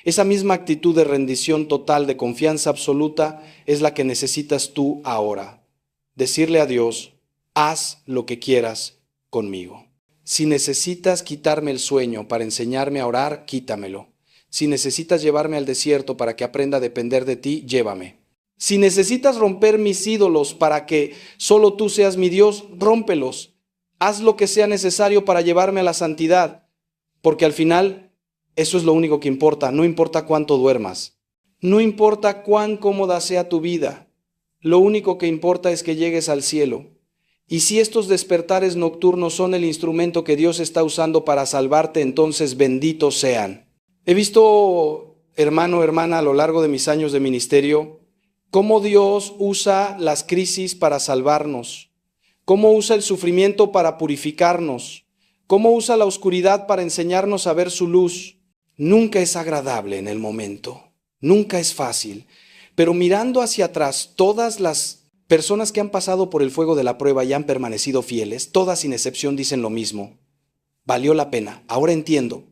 Esa misma actitud de rendición total, de confianza absoluta, es la que necesitas tú ahora. Decirle a Dios, haz lo que quieras conmigo. Si necesitas quitarme el sueño para enseñarme a orar, quítamelo. Si necesitas llevarme al desierto para que aprenda a depender de ti, llévame. Si necesitas romper mis ídolos para que solo tú seas mi Dios, rómpelos. Haz lo que sea necesario para llevarme a la santidad, porque al final eso es lo único que importa. No importa cuánto duermas, no importa cuán cómoda sea tu vida. Lo único que importa es que llegues al cielo. Y si estos despertares nocturnos son el instrumento que Dios está usando para salvarte, entonces benditos sean. He visto, hermano, hermana, a lo largo de mis años de ministerio, cómo Dios usa las crisis para salvarnos, cómo usa el sufrimiento para purificarnos, cómo usa la oscuridad para enseñarnos a ver su luz. Nunca es agradable en el momento, nunca es fácil, pero mirando hacia atrás todas las Personas que han pasado por el fuego de la prueba y han permanecido fieles, todas sin excepción dicen lo mismo. Valió la pena, ahora entiendo,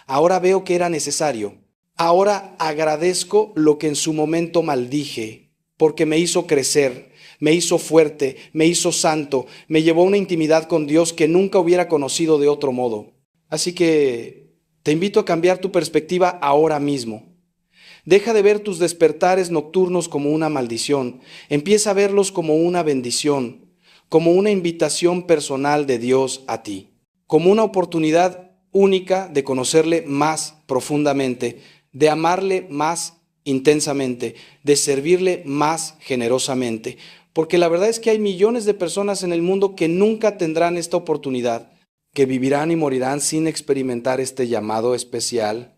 ahora veo que era necesario, ahora agradezco lo que en su momento maldije, porque me hizo crecer, me hizo fuerte, me hizo santo, me llevó a una intimidad con Dios que nunca hubiera conocido de otro modo. Así que te invito a cambiar tu perspectiva ahora mismo. Deja de ver tus despertares nocturnos como una maldición. Empieza a verlos como una bendición, como una invitación personal de Dios a ti, como una oportunidad única de conocerle más profundamente, de amarle más intensamente, de servirle más generosamente. Porque la verdad es que hay millones de personas en el mundo que nunca tendrán esta oportunidad, que vivirán y morirán sin experimentar este llamado especial.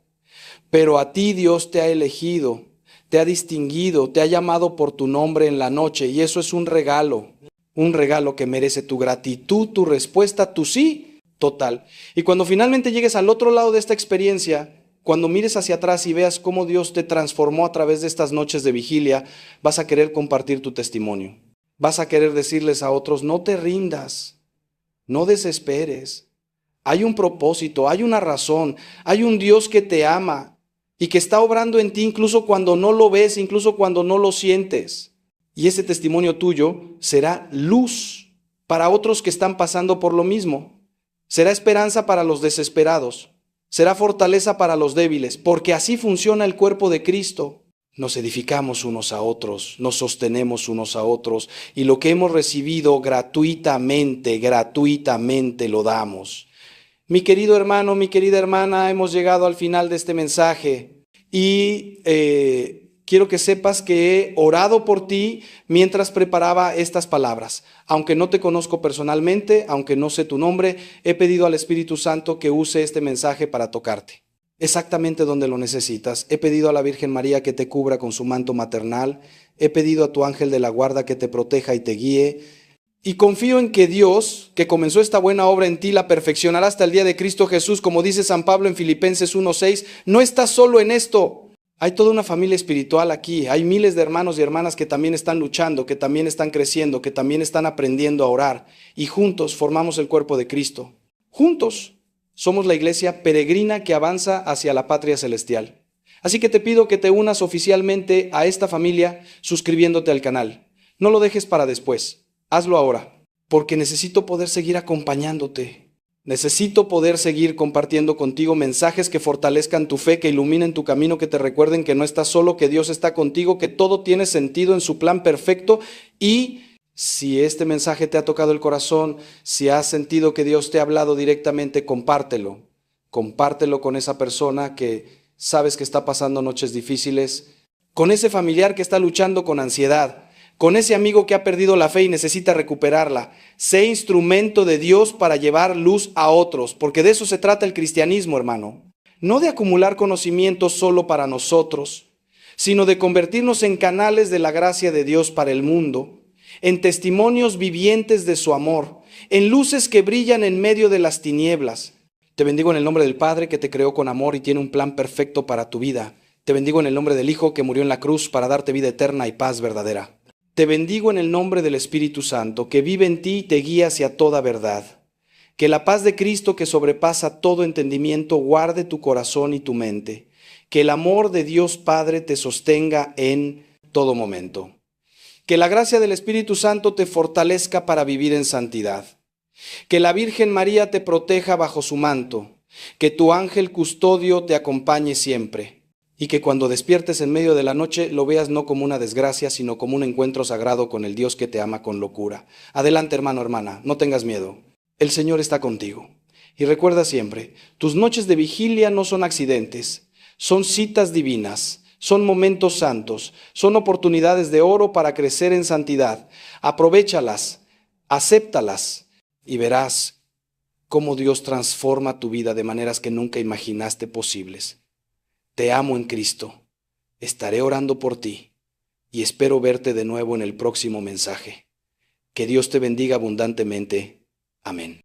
Pero a ti Dios te ha elegido, te ha distinguido, te ha llamado por tu nombre en la noche, y eso es un regalo que merece tu gratitud, tu respuesta, tu sí total. Y cuando finalmente llegues al otro lado de esta experiencia, cuando mires hacia atrás y veas cómo Dios te transformó a través de estas noches de vigilia, vas a querer compartir tu testimonio. Vas a querer decirles a otros, no te rindas, no desesperes. Hay un propósito, hay una razón, hay un Dios que te ama y que está obrando en ti incluso cuando no lo ves, incluso cuando no lo sientes. Y ese testimonio tuyo será luz para otros que están pasando por lo mismo. Será esperanza para los desesperados. Será fortaleza para los débiles, porque así funciona el cuerpo de Cristo. Nos edificamos unos a otros, nos sostenemos unos a otros, y lo que hemos recibido gratuitamente lo damos. Mi querido hermano, mi querida hermana, hemos llegado al final de este mensaje y quiero que sepas que he orado por ti mientras preparaba estas palabras. Aunque no te conozco personalmente, aunque no sé tu nombre, he pedido al Espíritu Santo que use este mensaje para tocarte, exactamente donde lo necesitas. He pedido a la Virgen María que te cubra con su manto maternal, he pedido a tu ángel de la guarda que te proteja y te guíe. Y confío en que Dios, que comenzó esta buena obra en ti, la perfeccionará hasta el día de Cristo Jesús, como dice San Pablo en Filipenses 1:6. No estás solo en esto. Hay toda una familia espiritual aquí. Hay miles de hermanos y hermanas que también están luchando, que también están creciendo, que también están aprendiendo a orar. Y juntos formamos el cuerpo de Cristo. Juntos somos la iglesia peregrina que avanza hacia la patria celestial. Así que te pido que te unas oficialmente a esta familia suscribiéndote al canal. No lo dejes para después. Hazlo ahora, porque necesito poder seguir acompañándote. Necesito poder seguir compartiendo contigo mensajes que fortalezcan tu fe, que iluminen tu camino, que te recuerden que no estás solo, que Dios está contigo, que todo tiene sentido en su plan perfecto. Y si este mensaje te ha tocado el corazón, si has sentido que Dios te ha hablado directamente, compártelo. Compártelo con esa persona que sabes que está pasando noches difíciles, con ese familiar que está luchando con ansiedad, con ese amigo que ha perdido la fe y necesita recuperarla. Sé instrumento de Dios para llevar luz a otros, porque de eso se trata el cristianismo, hermano. No de acumular conocimiento solo para nosotros, sino de convertirnos en canales de la gracia de Dios para el mundo, en testimonios vivientes de su amor, en luces que brillan en medio de las tinieblas. Te bendigo en el nombre del Padre que te creó con amor y tiene un plan perfecto para tu vida. Te bendigo en el nombre del Hijo que murió en la cruz para darte vida eterna y paz verdadera. Te bendigo en el nombre del Espíritu Santo, que vive en ti y te guía hacia toda verdad. Que la paz de Cristo, que sobrepasa todo entendimiento, guarde tu corazón y tu mente. Que el amor de Dios Padre te sostenga en todo momento. Que la gracia del Espíritu Santo te fortalezca para vivir en santidad. Que la Virgen María te proteja bajo su manto. Que tu ángel custodio te acompañe siempre. Y que cuando despiertes en medio de la noche lo veas no como una desgracia, sino como un encuentro sagrado con el Dios que te ama con locura. Adelante, hermano, hermana, no tengas miedo. El Señor está contigo. Y recuerda siempre, tus noches de vigilia no son accidentes, son citas divinas, son momentos santos, son oportunidades de oro para crecer en santidad. Aprovéchalas, acéptalas y verás cómo Dios transforma tu vida de maneras que nunca imaginaste posibles. Te amo en Cristo, estaré orando por ti y espero verte de nuevo en el próximo mensaje. Que Dios te bendiga abundantemente. Amén.